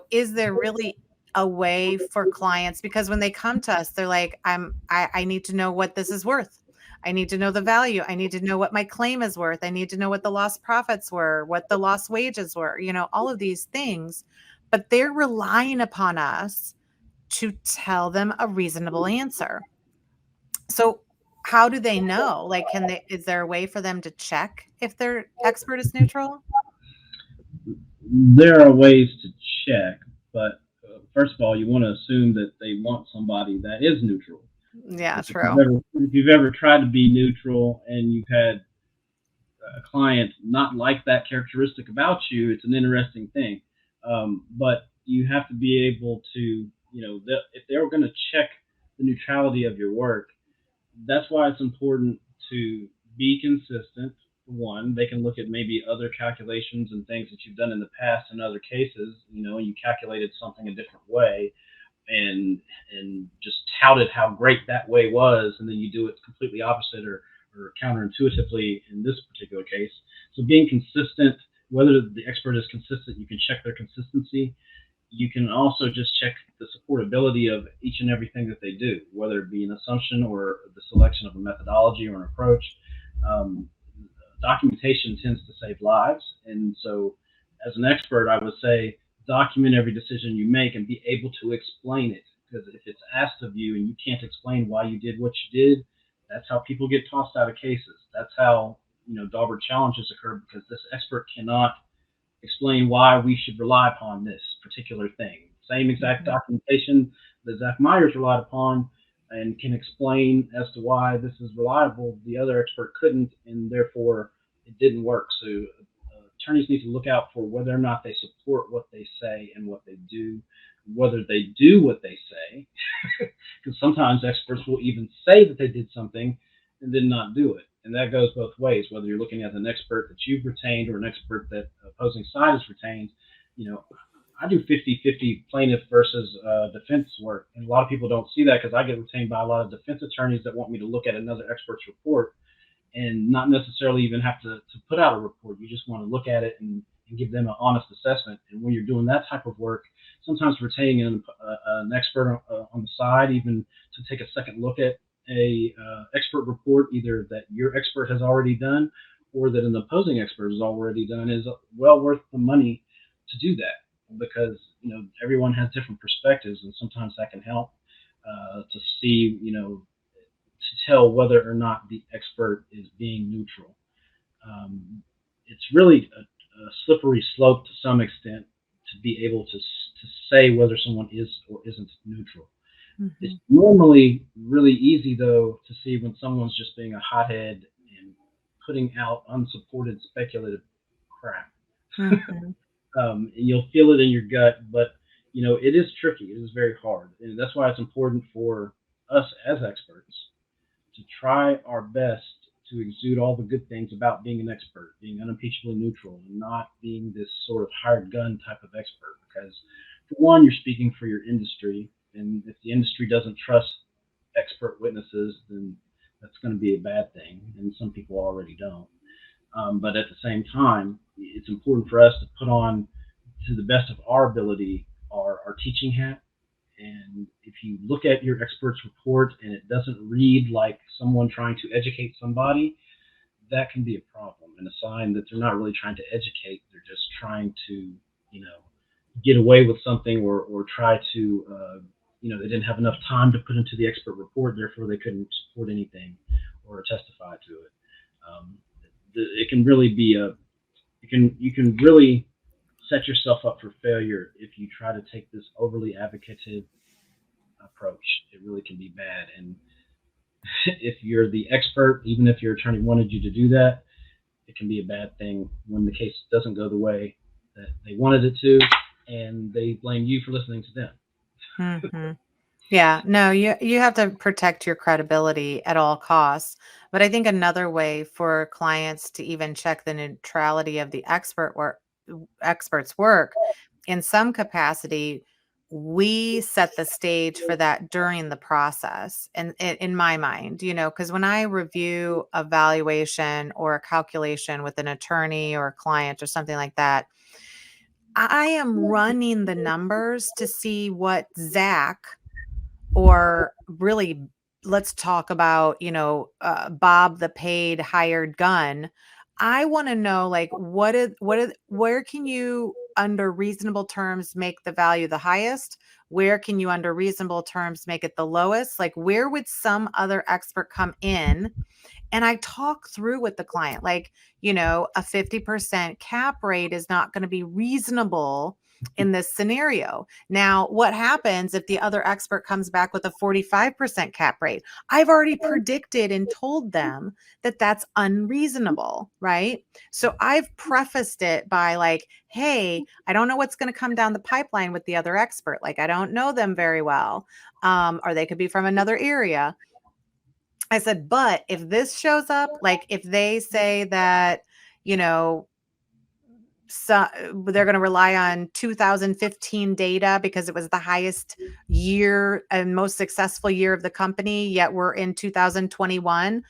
S1: is there really a way for clients, because when they come to us, they're like, I need to know what this is worth. I need to know the value. I need to know what my claim is worth. I need to know what the lost profits were, what the lost wages were, all of these things. But they're relying upon us to tell them a reasonable answer. So, how do they know? Like, is there a way for them to check if their expert is neutral?
S2: There are ways to check, but first of all, you want to assume that they want somebody that is neutral.
S1: Yeah,
S2: Because
S1: true.
S2: if you've ever tried to be neutral and you've had a client not like that characteristic about you, it's an interesting thing. But you have to be able to, if they're going to check the neutrality of your work, that's why it's important to be consistent. One, they can look at maybe other calculations and things that you've done in the past in other cases, and you calculated something a different way and just touted how great that way was, and then you do it completely opposite or or counterintuitively in this particular case. So being consistent, whether the expert is consistent, you can check their consistency. You can also just check the supportability of each and everything that they do, whether it be an assumption or the selection of a methodology or an approach. Um, Documentation tends to save lives, and so as an expert, I would say document every decision you make and be able to explain it. Because if it's asked of you and you can't explain why you did what you did, that's how people get tossed out of cases. That's how Daubert challenges occur, because this expert cannot explain why we should rely upon this particular thing. Same exact documentation that Zach Meyers relied upon and can explain as to why this is reliable, the other expert couldn't, and therefore it didn't work. So attorneys need to look out for whether or not they support what they say and what they do, whether they do what they say, because sometimes experts will even say that they did something and did not do it. And that goes both ways, whether you're looking at an expert that you've retained or an expert that opposing side has retained. I do 50-50 plaintiff versus defense work. And a lot of people don't see that, because I get retained by a lot of defense attorneys that want me to look at another expert's report and not necessarily even have to put out a report. You just want to look at it and give them an honest assessment. And when you're doing that type of work, sometimes retaining an expert on the side, even to take a second look at a expert report, either that your expert has already done or that an opposing expert has already done, is well worth the money to do that, because everyone has different perspectives, and sometimes that can help to see, to tell whether or not the expert is being neutral. It's really a slippery slope to some extent to be able to say whether someone is or isn't neutral. It's normally really easy, though, to see when someone's just being a hothead and putting out unsupported speculative crap. And you'll feel it in your gut, but it is tricky. It is very hard, and that's why it's important for us as experts to try our best to exude all the good things about being an expert, being unimpeachably neutral, and not being this sort of hired gun type of expert. Because, for one, you're speaking for your industry, and if the industry doesn't trust expert witnesses, then that's going to be a bad thing, and some people already don't. But at the same time, it's important for us to put on, to the best of our ability, our teaching hat. And if you look at your expert's report and it doesn't read like someone trying to educate somebody, that can be a problem and a sign that they're not really trying to educate. They're just trying to, get away with something, or try to, they didn't have enough time to put into the expert report, therefore they couldn't support anything or testify to it. It can really be you can really set yourself up for failure if you try to take this overly advocative approach. It really can be bad. And if you're the expert, even if your attorney wanted you to do that, it can be a bad thing when the case doesn't go the way that they wanted it to, and they blame you for listening to them.
S1: Yeah, no, you have to protect your credibility at all costs. But I think another way for clients to even check the neutrality of the expert's work, in some capacity, we set the stage for that during the process. And in my mind, because when I review a valuation or a calculation with an attorney or a client or something like that, I am running the numbers to see what Zach, or really, let's talk about, Bob, the paid hired gun. I want to know, like, where can you, under reasonable terms, make the value the highest? Where can you, under reasonable terms, make it the lowest? Like, where would some other expert come in? And I talk through with the client, like, a 50% cap rate is not going to be reasonable in this scenario. Now, what happens if the other expert comes back with a 45% cap rate? I've already predicted and told them that that's unreasonable, right? So I've prefaced it by, like, hey, I don't know what's going to come down the pipeline with the other expert. Like, I don't know them very well. Or they could be from another area. I said, but if this shows up, like if they say that, so they're going to rely on 2015 data because it was the highest year and most successful year of the company, yet we're in 2021.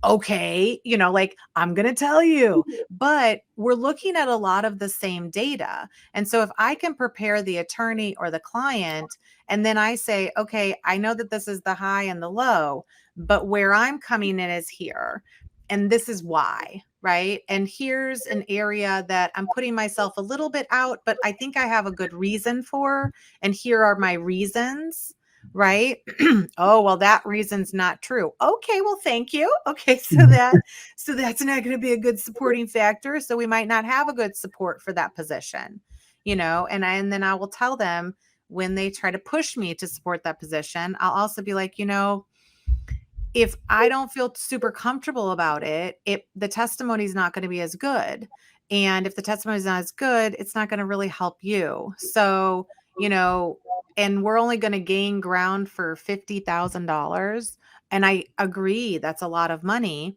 S1: okay, like, I'm going to tell you, but we're looking at a lot of the same data. And so if I can prepare the attorney or the client, and then I say, okay, I know that this is the high and the low, but where I'm coming in is here. And this is why, right? And here's an area that I'm putting myself a little bit out, but I think I have a good reason for. And here are my reasons, right? Oh, well, that reason's not true. Okay, well, thank you. Okay, so that's not going to be a good supporting factor. So we might not have a good support for that position, and then I will tell them when they try to push me to support that position, I'll also be like, if I don't feel super comfortable about it, the testimony is not going to be as good. And if the testimony is not as good, it's not going to really help you. So, and we're only going to gain ground for $50,000. And I agree that's a lot of money,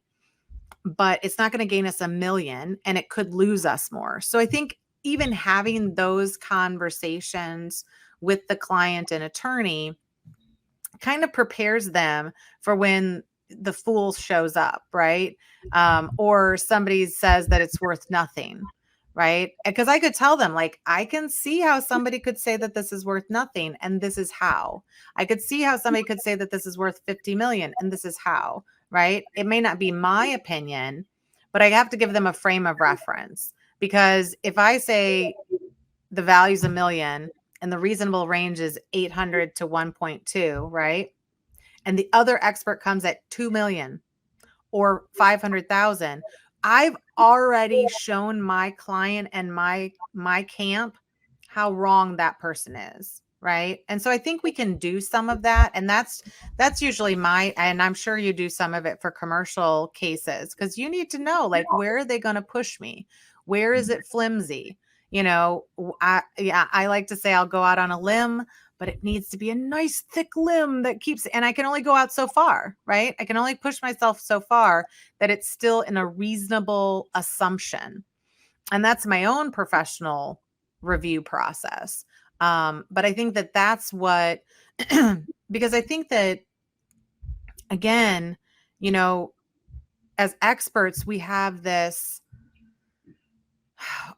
S1: but it's not going to gain us a million and it could lose us more. So I think even having those conversations with the client and attorney kind of prepares them for when the fool shows up, right? Or somebody says that it's worth nothing, right? Because I could tell them, like, I can see how somebody could say that this is worth nothing, and this is how. I could see how somebody could say that this is worth 50 million, and this is how, right? It may not be my opinion, but I have to give them a frame of reference. Because if I say the value's a million and the reasonable range is 800 to 1.2, right? And the other expert comes at 2 million or 500,000, I've already shown my client and my camp how wrong that person is, right? And so I think we can do some of that, and that's usually and I'm sure you do some of it for commercial cases, because you need to know, like, where are they going to push me? Where is it flimsy? I like to say I'll go out on a limb, but it needs to be a nice thick limb that keeps, and I can only go out so far, right? I can only push myself so far that it's still in a reasonable assumption. And that's my own professional review process. But I think that that's what, because I think that, again, as experts, we have this,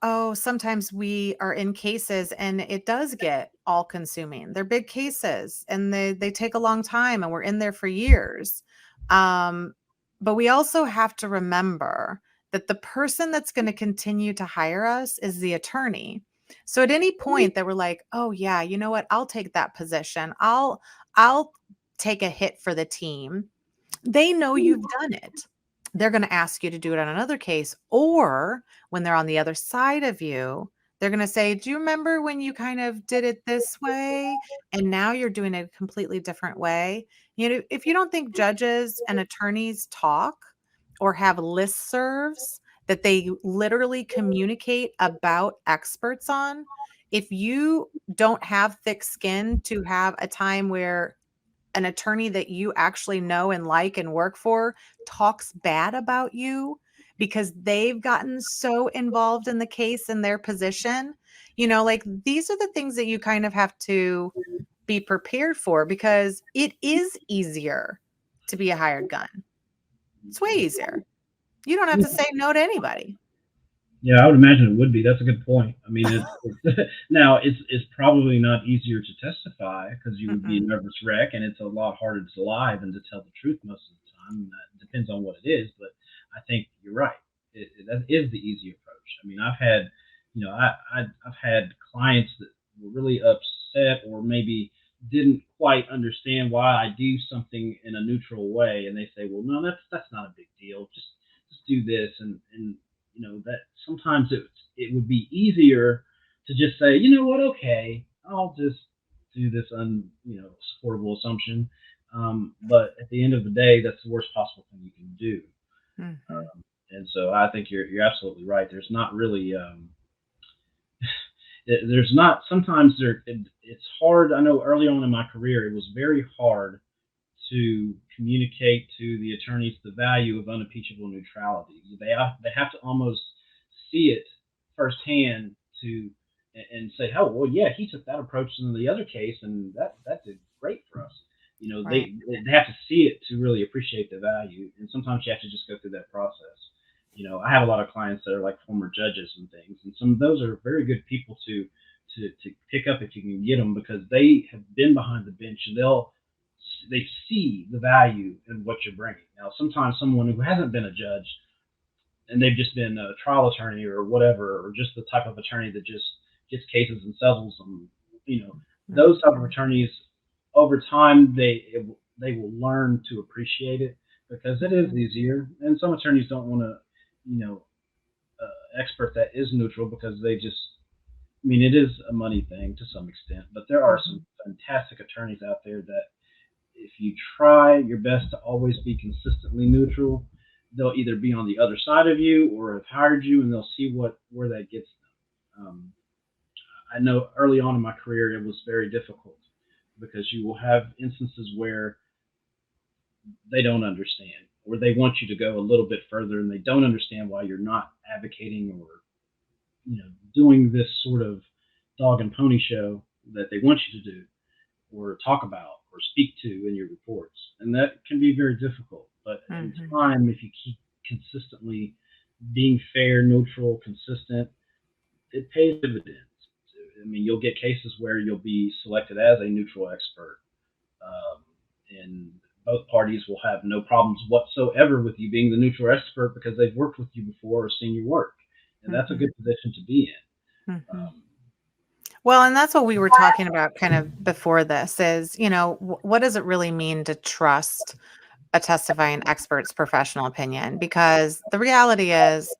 S1: oh, sometimes we are in cases and it does get all consuming. They're big cases and they take a long time and we're in there for years. But we also have to remember that the person that's going to continue to hire us is the attorney. So at any point that we're like, oh yeah, you know what? I'll take that position. I'll take a hit for the team. They know you've done it. They're going to ask you to do it on another case. Or when they're on the other side of you, they're going to say, do you remember when you kind of did it this way? And now you're doing it a completely different way. If you don't think judges and attorneys talk or have listservs that they literally communicate about experts on, if you don't have thick skin to have a time where an attorney that you actually know and like and work for talks bad about you because they've gotten so involved in the case and their position, like, these are the things that you kind of have to be prepared for, because it is easier to be a hired gun. It's way easier. You don't have to say no to anybody.
S2: Yeah, I would imagine it would be. That's a good point. I mean, now it's probably not easier to testify because you would be a
S1: Mm-mm.
S2: nervous wreck, and it's a lot harder to lie than to tell the truth most of the time. That depends on what it is, but I think you're right. That is the easy approach. I mean, I've had, I've had clients that were really upset or maybe didn't quite understand why I do something in a neutral way, and they say, "Well, no, that's not a big deal. Just do this," and that sometimes it would be easier to just say, you know what, okay, I'll just do this supportable assumption. But at the end of the day, that's the worst possible thing you can do.
S1: Mhm.
S2: And so I think you're absolutely right. There's not really there's not sometimes it's hard. I know early on in my career it was very hard to communicate to the attorneys the value of unimpeachable neutrality. They have to almost see it firsthand to and say, oh well, yeah, he took that approach in the other case, and that did great for us.
S1: Right.
S2: They have to see it to really appreciate the value, and sometimes you have to just go through that process. I have a lot of clients that are like former judges and things, and some of those are very good people to pick up if you can get them, because they have been behind the bench and they see the value in what you're bringing. Now, sometimes someone who hasn't been a judge and they've just been a trial attorney or whatever, or just the type of attorney that just gets cases and settles them, those type of
S1: Mhm.
S2: attorneys, over time, they will learn to appreciate it, because it is
S1: Mhm.
S2: easier. And some attorneys don't want to, you know, expert that is neutral, because they just, it is a money thing to some extent, but there are some
S1: Mhm.
S2: fantastic attorneys out there that, if you try your best to always be consistently neutral, they'll either be on the other side of you or have hired you, and they'll see where that gets them. I know early on in my career it was very difficult, because you will have instances where they don't understand, or they want you to go a little bit further, and they don't understand why you're not advocating, or doing this sort of dog and pony show that they want you to do, or talk about, or speak to in your reports. And that can be very difficult. But in
S1: Mhm.
S2: time, if you keep consistently being fair, neutral, consistent, it pays dividends. You'll get cases where you'll be selected as a neutral expert, um, and both parties will have no problems whatsoever with you being the neutral expert, because they've worked with you before or seen your work. And that's a
S1: Mhm.
S2: good position to be in.
S1: Mhm. Well, and that's what we were talking about kind of before this is, what does it really mean to trust a testifying expert's professional opinion? Because the reality is,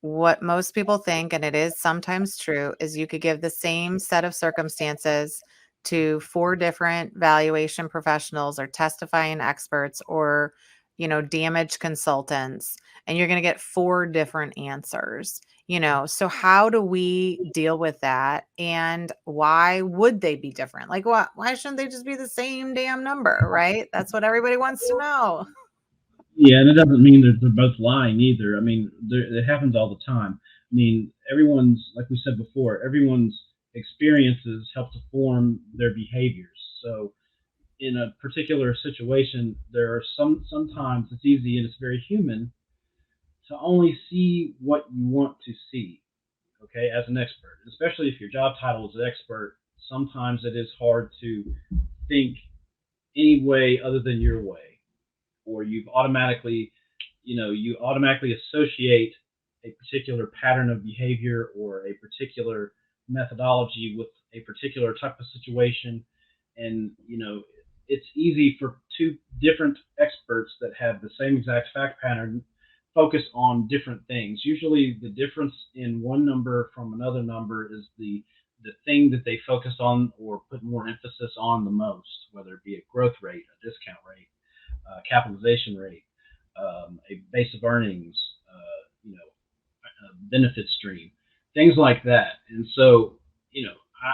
S1: what most people think, and it is sometimes true, is you could give the same set of circumstances to four different valuation professionals or testifying experts or, damage consultants, and you're going to get four different answers. So how do we deal with that? And why would they be different? Like, why shouldn't they just be the same damn number, right? That's what everybody wants to know.
S2: Yeah, and it doesn't mean that they're both lying either. It happens all the time. Everyone's, like we said before, everyone's experiences help to form their behaviors. So, in a particular situation, there are sometimes it's easy and it's very human to only see what you want to see. Okay, as an expert, especially if your job title is an expert, sometimes it is hard to think any way other than your way, or you automatically associate a particular pattern of behavior or a particular methodology with a particular type of situation. And it's easy for two different experts that have the same exact fact pattern focus on different things. Usually the difference in one number from another number is the thing that they focus on or put more emphasis on the most, whether it be a growth rate, a discount rate, capitalization rate, a base of earnings, a benefit stream, things like that. And so,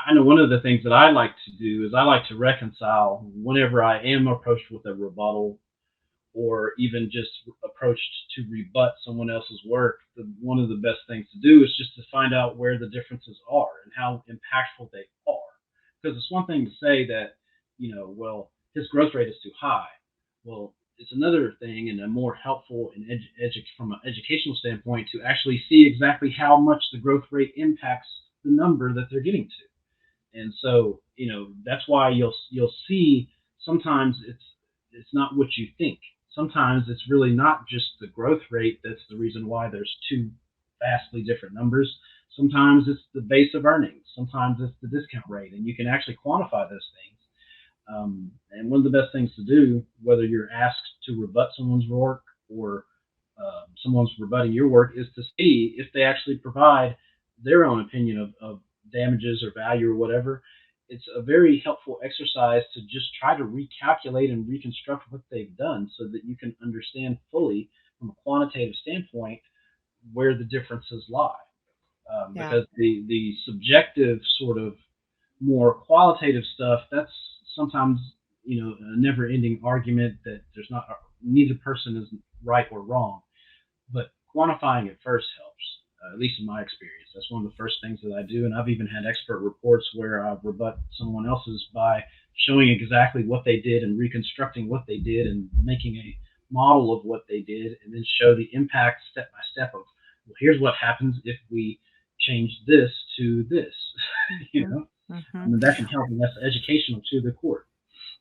S2: I know one of the things that I like to do is I like to reconcile whenever I am approached with a rebuttal, or even just approached to rebut someone else's work. One of the best things to do is just to find out where the differences are and how impactful they are. Because it's one thing to say that, well, his growth rate is too high. Well, it's another thing and a more helpful and from an educational standpoint to actually see exactly how much the growth rate impacts the number that they're getting to. And so, that's why you'll see sometimes it's not what you think. Sometimes it's really not just the growth rate that's the reason why there's two vastly different numbers. Sometimes it's the base of earnings. Sometimes it's the discount rate, and you can actually quantify those things. And one of the best things to do, whether you're asked to rebut someone's work or someone's rebutting your work, is to see if they actually provide their own opinion of damages or value or whatever. It's a very helpful exercise to just try to recalculate and reconstruct what they've done, so that you can understand fully from a quantitative standpoint where the differences lie.
S1: Yeah.
S2: Because the subjective sort of more qualitative stuff, that's sometimes a never-ending argument that there's not neither person is right or wrong, but quantifying it first helps. at least in my experience. That's one of the first things that I do. And I've even had expert reports where I rebut someone else's by showing exactly what they did and reconstructing what they did and making a model of what they did, and then show the impact step by step of, well, here's what happens if we change this to this. you
S1: Mhm,
S2: know, I
S1: mhm.
S2: mean, that can help, and that's educational to the court.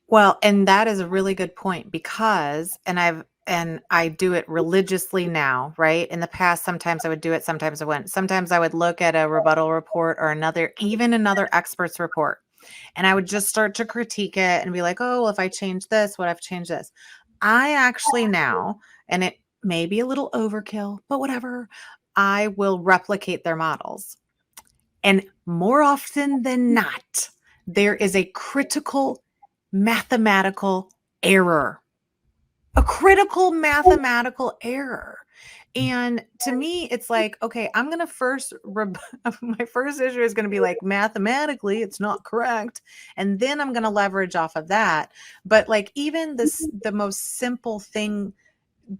S1: Well, and that is a really good point because and I do it religiously now, right? In the past, sometimes I would do it, sometimes I wouldn't. Sometimes I would look at a rebuttal report or even another expert's report, and I would just start to critique it and be like, oh, well, if I change this, what if I change this? I actually now, and it may be a little overkill, but whatever, I will replicate their models. And more often than not, there is a critical mathematical error, a critical mathematical error. And to me, it's like, okay, I'm going to my first issue is going to be like, mathematically, it's not correct. And then I'm going to leverage off of that. But like, even the most simple thing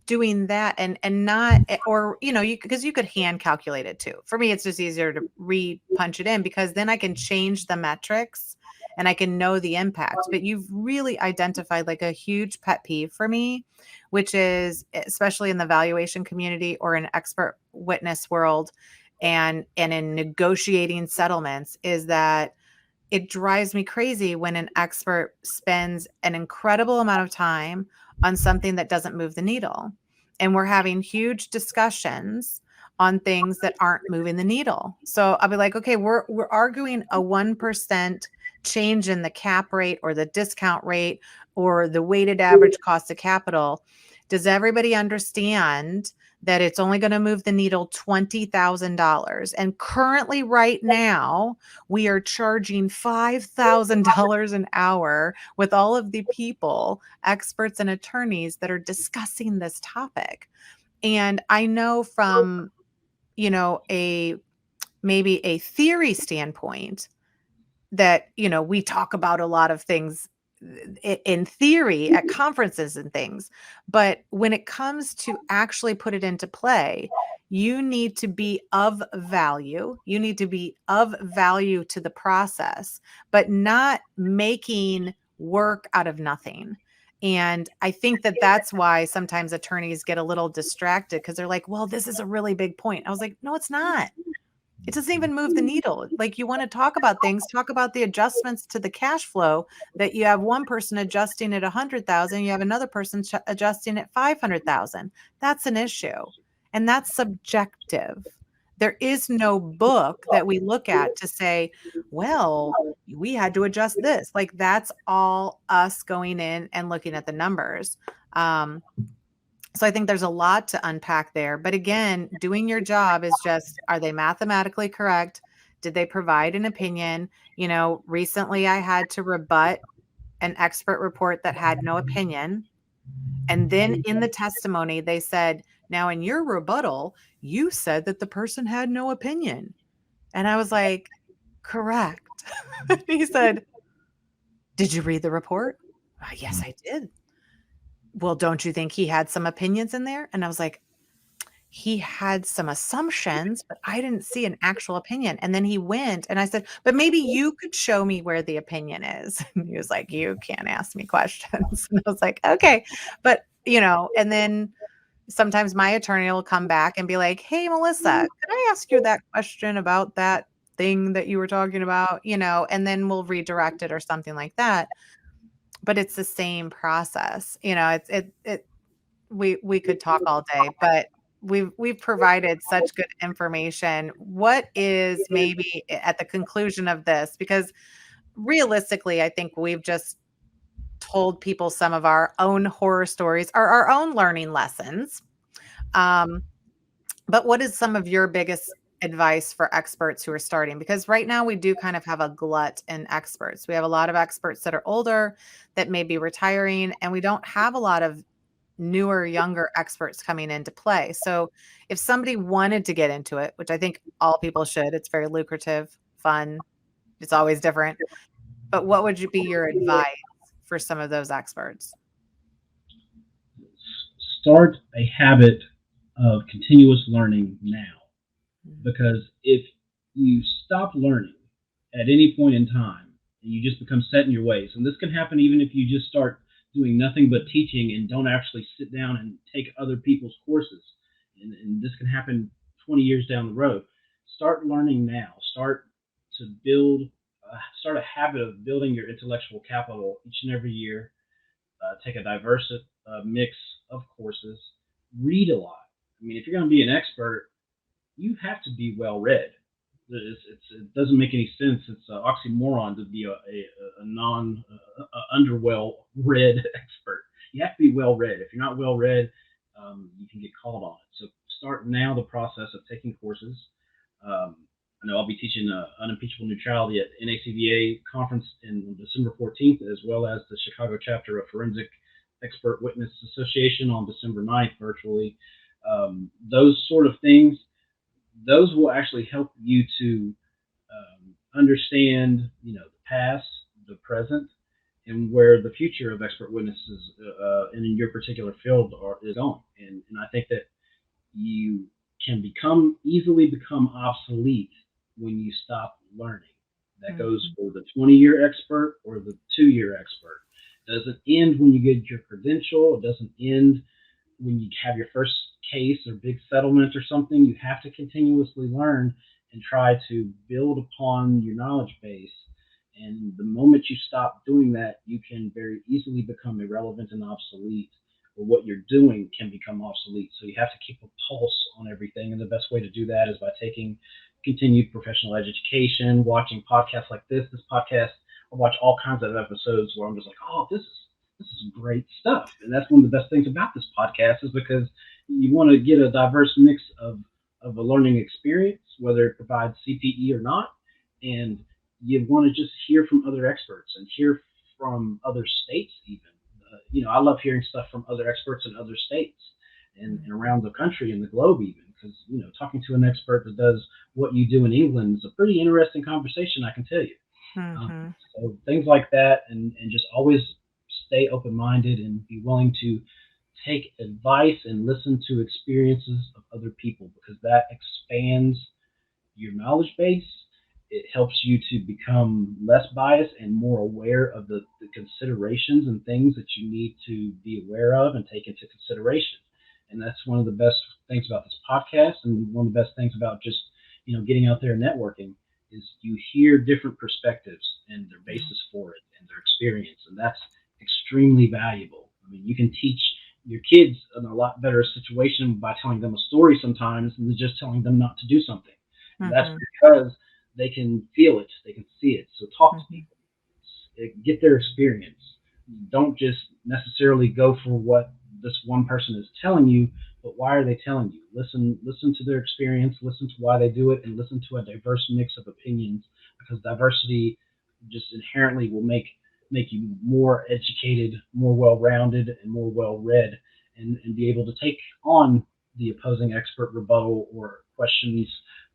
S1: doing that and not or you because you could hand calculate it too. For me, it's just easier to punch it in because then I can change the metrics and I can know the impact. But you've really identified like a huge pet peeve for me, which is especially in the valuation community or in expert witness world and in negotiating settlements, is that it drives me crazy when an expert spends an incredible amount of time on something that doesn't move the needle. And we're having huge discussions on things that aren't moving the needle. So I'll be like, okay, we're arguing a 1% change in the cap rate or the discount rate or the weighted average cost of capital. Does everybody understand that it's only going to move the needle $20,000? And currently, right now, we are charging $5,000 an hour with all of the people, experts and attorneys that are discussing this topic. And I know from, a maybe a theory standpoint that, we talk about a lot of things in theory at conferences and things. But when it comes to actually put it into play, you need to be of value. You need to be of value to the process, but not making work out of nothing. And I think that that's why sometimes attorneys get a little distracted because they're like, well, this is a really big point. I was like, no, it's not. It doesn't even move the needle. Like, you want to talk about things, talk about the adjustments to the cash flow, that you have one person adjusting at 100,000, you have another person adjusting at 500,000. That's an issue. And that's subjective. There is no book that we look at to say, well, we had to adjust this. Like, that's all us going in and looking at the numbers. So I think there's a lot to unpack there. But again, doing your job is just, are they mathematically correct? Did they provide an opinion? Recently I had to rebut an expert report that had no opinion. And then in the testimony, they said, now in your rebuttal, you said that the person had no opinion. And I was like, correct. He said, did you read the report? Yes, I did. Well, don't you think he had some opinions in there? And I was like, he had some assumptions, but I didn't see an actual opinion. And then he went and I said, but maybe you could show me where the opinion is. And he was like, you can't ask me questions. And I was like, okay. But, and then sometimes my attorney will come back and be like, hey, Melissa, could I ask you that question about that thing that you were talking about? And then we'll redirect it or something like that. But it's the same process. We could talk all day, but we've provided such good information. What is maybe at the conclusion of this? Because realistically, I think we've just told people some of our own horror stories or our own learning lessons. Um, but what is some of your biggest advice for experts who are starting? Because right now we do kind of have a glut in experts. We have a lot of experts that are older that may be retiring, and we don't have a lot of newer, younger experts coming into play. So if somebody wanted to get into it, which I think all people should, it's very lucrative, fun, it's always different. But what would be your advice for some of those experts?
S2: Start a habit of continuous learning now. because if you stop learning at any point in time and you just become set in your ways, and this can happen even if you just start doing nothing but teaching and don't actually sit down and take other people's courses, and this can happen 20 years down the road. Start learning now. To build, start a habit of building your intellectual capital each and every year. Take a diverse mix of courses. Read a lot. I mean, if you're going to be an expert, you have to be well read. It doesn't make any sense. It's an oxymoron to be a non underwell read expert. You have to be well read. If you're not well read, you can get called on it. So start now the process of taking courses. I know I'll be teaching unimpeachable neutrality at NACVA conference in December 14th, as well as the Chicago chapter of Forensic Expert Witness Association on December 9th virtually. Those sort of things, those will actually help you to understand, the past, the present, and where the future of expert witnesses in your particular field is going. And I think that you can easily become obsolete when you stop learning. That goes for the 20-year expert or the 2-year expert. It doesn't end when you get your credential. It doesn't end when you have your first case or big settlement or something. You have to continuously learn and try to build upon your knowledge base. And the moment you stop doing that, you can very easily become irrelevant and obsolete, or what you're doing can become obsolete. So you have to keep a pulse on everything. And the best way to do that is by taking continued professional education, watching podcasts like this. This podcast, I watch all kinds of episodes where I'm just like, oh, this is great stuff. And that's one of the best things about this podcast, is because you want to get a diverse mix of a learning experience, whether it provides CPE or not. And you want to just hear from other experts and hear from other states even. I love hearing stuff from other experts in other states and around the country and the globe even, because, talking to an expert that does what you do in England is a pretty interesting conversation, I can tell you. So things like that, and just always stay open-minded and be willing to take advice and listen to experiences of other people, because that expands your knowledge base. It helps you to become less biased and more aware of the considerations and things that you need to be aware of and take into consideration. And that's one of the best things about this podcast, and one of the best things about just getting out there and networking, is you hear different perspectives and their basis for it and their experience, and that's extremely valuable. I mean, you can teach your kids in a lot better situation by telling them a story sometimes than just telling them not to do something. And that's because they can feel it, they can see it. So talk to people, get their experience. Don't just necessarily go for what this one person is telling you, but why are they telling you? Listen to their experience, listen to why they do it, and listen to a diverse mix of opinions, because diversity just inherently will make you more educated, more well-rounded, and more well-read, and be able to take on the opposing expert rebuttal or questions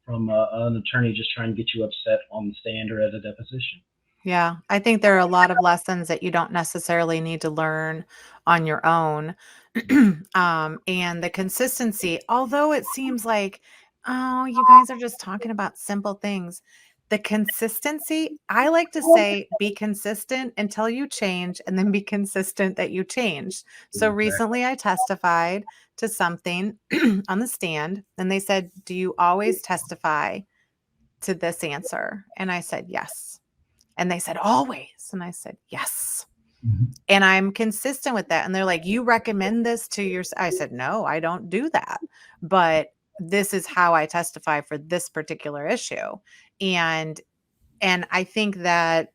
S2: from an attorney just trying to get you upset on the stand or at a deposition.
S1: Yeah, I think there are a lot of lessons that you don't necessarily need to learn on your own. And the consistency, although it seems like, oh, you guys are just talking about simple things. The consistency, I like to say, be consistent until you change, and then be consistent that you change. So
S2: Exactly.
S1: recently I testified to something on the stand, and they said, "Do you always testify to this answer?" And I said, "Yes." And they said, "Always." And I said, "Yes."
S2: Mhm.
S1: And I'm consistent with that. And they're like, "You recommend this to your," I said, "No, I don't do that. But this is how I testify for this particular issue." And I think that,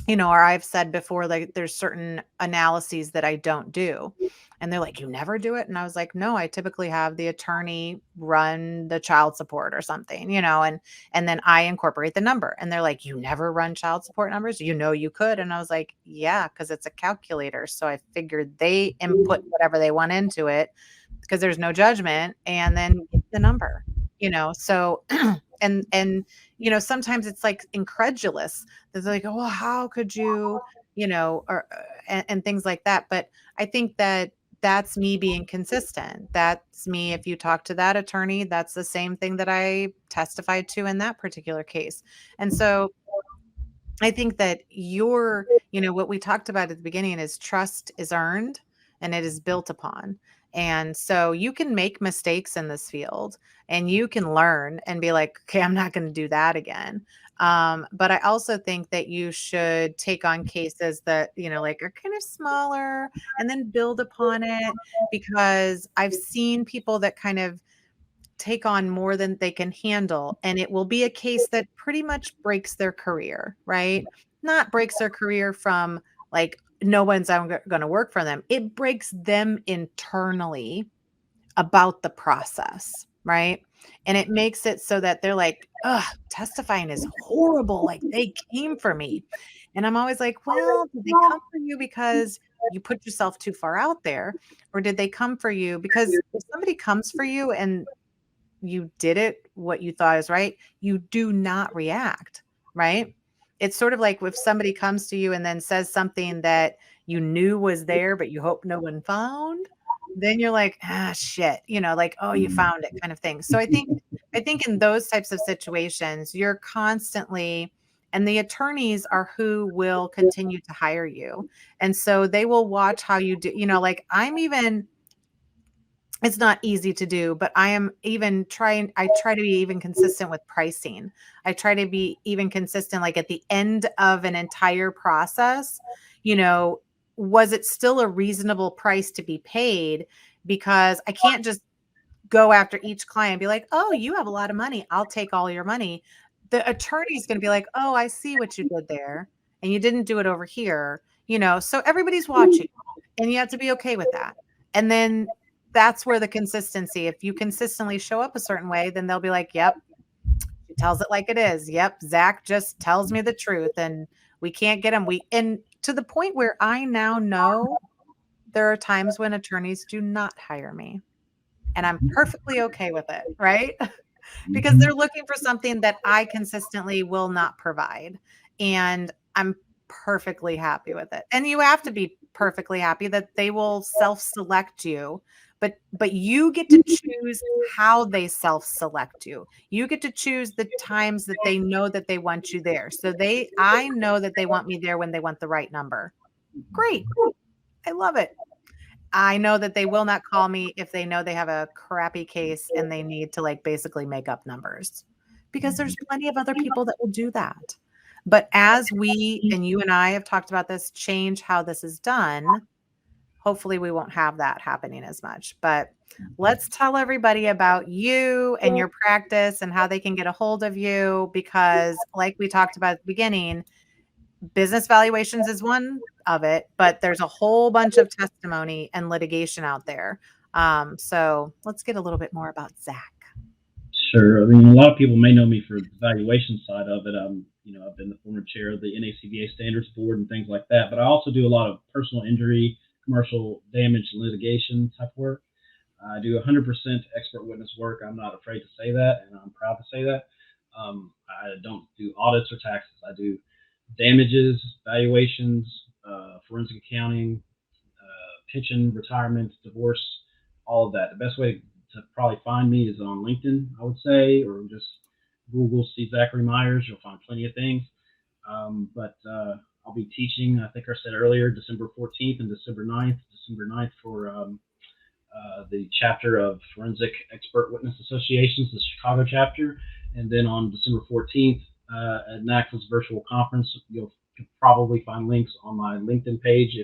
S1: or I've said before, like, there's certain analyses that I don't do. And they're like, "You never do it?" And I was like, "No, I typically have the attorney run the child support or something, and then I incorporate the number." And they're like, "You never run child support numbers? You could." And I was like, "Yeah, because it's a calculator." So I figured they input whatever they want into it, because there's no judgment, and then get the number. So sometimes it's like incredulous. They're like, "Oh, well, how could you," or and things like that. But I think that that's me being consistent. That's me. If you talk to that attorney, that's the same thing that I testified to in that particular case. And so I think that what we talked about at the beginning is trust is earned and it is built upon. And so you can make mistakes in this field and you can learn and be like, okay, I'm not going to do that again. But I also think that you should take on cases that, like are kind of smaller and then build upon it, because I've seen people that kind of take on more than they can handle, and it will be a case that pretty much breaks their career, right? Not breaks their career from like no one's going to work for them. It breaks them internally about the process, right? And it makes it so that they're like, ugh, testifying is horrible. Like they came for me. And I'm always like, well, did they come for you because you put yourself too far out there? Or did they come for you because if somebody comes for you and you did it what you thought is right, you do not react, right? It's sort of like if somebody comes to you and then says something that you knew was there, but you hope no one found, then you're like, ah, shit, like, oh, you found it kind of thing. So I think in those types of situations, you're constantly, and the attorneys are who will continue to hire you. And so they will watch how you do, like it's not easy to do, but I try to be even consistent with pricing. I try to be even consistent, like at the end of an entire process, you know, was it still a reasonable price to be paid? Because I can't just go after each client and be like, oh, you have a lot of money, I'll take all your money. The attorney's going to be like, oh, I see what you did there. And you didn't do it over here, so everybody's watching and you have to be okay with that. And then that's where the consistency, if you consistently show up a certain way, then they'll be like, yep, she tells it like it is. Yep. Zach just tells me the truth and we can't get him. And to the point where I now know there are times when attorneys do not hire me and I'm perfectly okay with it. Right. Because they're looking for something that I consistently will not provide. And I'm perfectly happy with it. And you have to be perfectly happy that they will self-select you, but you get to choose how they self-select you. You get to choose the times that they know that they want you there. So I know that they want me there when they want the right number. Great. I love it. I know that they will not call me if they know they have a crappy case and they need to like basically make up numbers, because there's plenty of other people that will do that. But as we, and you and I have talked about this, change how this is done, hopefully we won't have that happening as much. But let's tell everybody about you and your practice and how they can get a hold of you, because like we talked about at the beginning, business valuations is one of it, but there's a whole bunch of testimony and litigation out there. So let's get a little bit more about Zach.
S2: Sure. I mean, a lot of people may know me for the valuation side of it. I've been the former chair of the NACVA Standards Board and things like that. But I also do a lot of personal injury, commercial damage, litigation type work. I do 100% expert witness work. I'm not afraid to say that, and I'm proud to say that. I don't do audits or taxes. I do damages, valuations, forensic accounting, pension, retirement, divorce, all of that. The best way to probably find me is on LinkedIn, I would say, or just Google Steve Zachary Meyers. You'll find plenty of things. But I'll be teaching, I think I said earlier, December 14th and December 9th. December 9th for the chapter of Forensic Expert Witness Associations, the Chicago chapter. And then on December 14th at NACFA's virtual conference, you'll probably find links on my LinkedIn page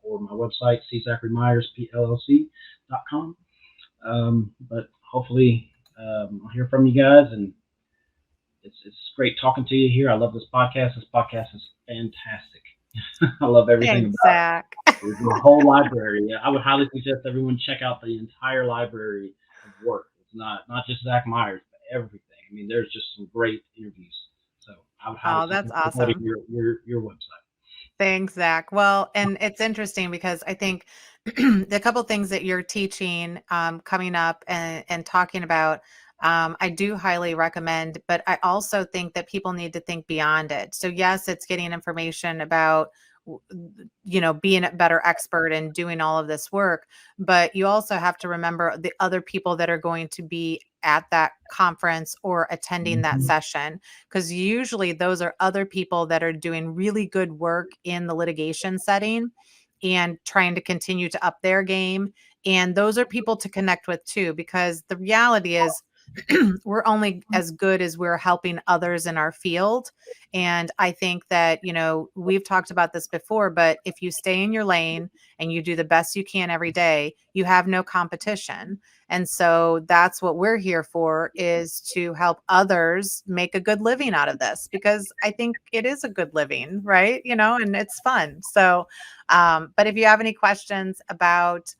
S2: or my website, czachary.myers.com. But hopefully I'll hear from you guys, and it's great talking to you here. I love this podcast. This podcast is fantastic. I love everything
S1: Thanks,
S2: about
S1: Zach.
S2: it. The whole library. I would highly suggest everyone check out the entire library of work. It's not just Zach Meyers, but everything. I mean, there's just some great interviews. So I would highly
S1: That's
S2: suggest
S1: awesome.
S2: your website.
S1: Thanks, Zach. Well, and it's interesting because I think the couple things that you're teaching coming up and talking about, I do highly recommend, but I also think that people need to think beyond it. So yes, it's getting information about being a better expert and doing all of this work. But you also have to remember the other people that are going to be at that conference or attending that
S2: Mhm.
S1: session, because usually those are other people that are doing really good work in the litigation setting and trying to continue to up their game. And those are people to connect with too, because the reality is we're only as good as we're helping others in our field. And I think that, we've talked about this before, but if you stay in your lane and you do the best you can every day, you have no competition. And so that's what we're here for, is to help others make a good living out of this, because I think it is a good living, right? And it's fun. So, but if you have any questions about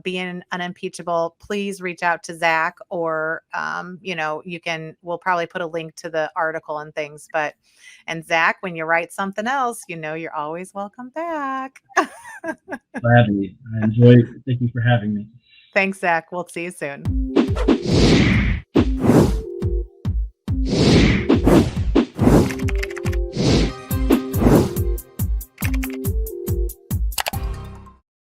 S1: being unimpeachable, please reach out to Zach, or, we'll probably put a link to the article and things. And Zach, when you write something else, you're always welcome back.
S2: Gladly. I enjoy. Thank you for having me.
S1: Thanks, Zach. We'll see you soon.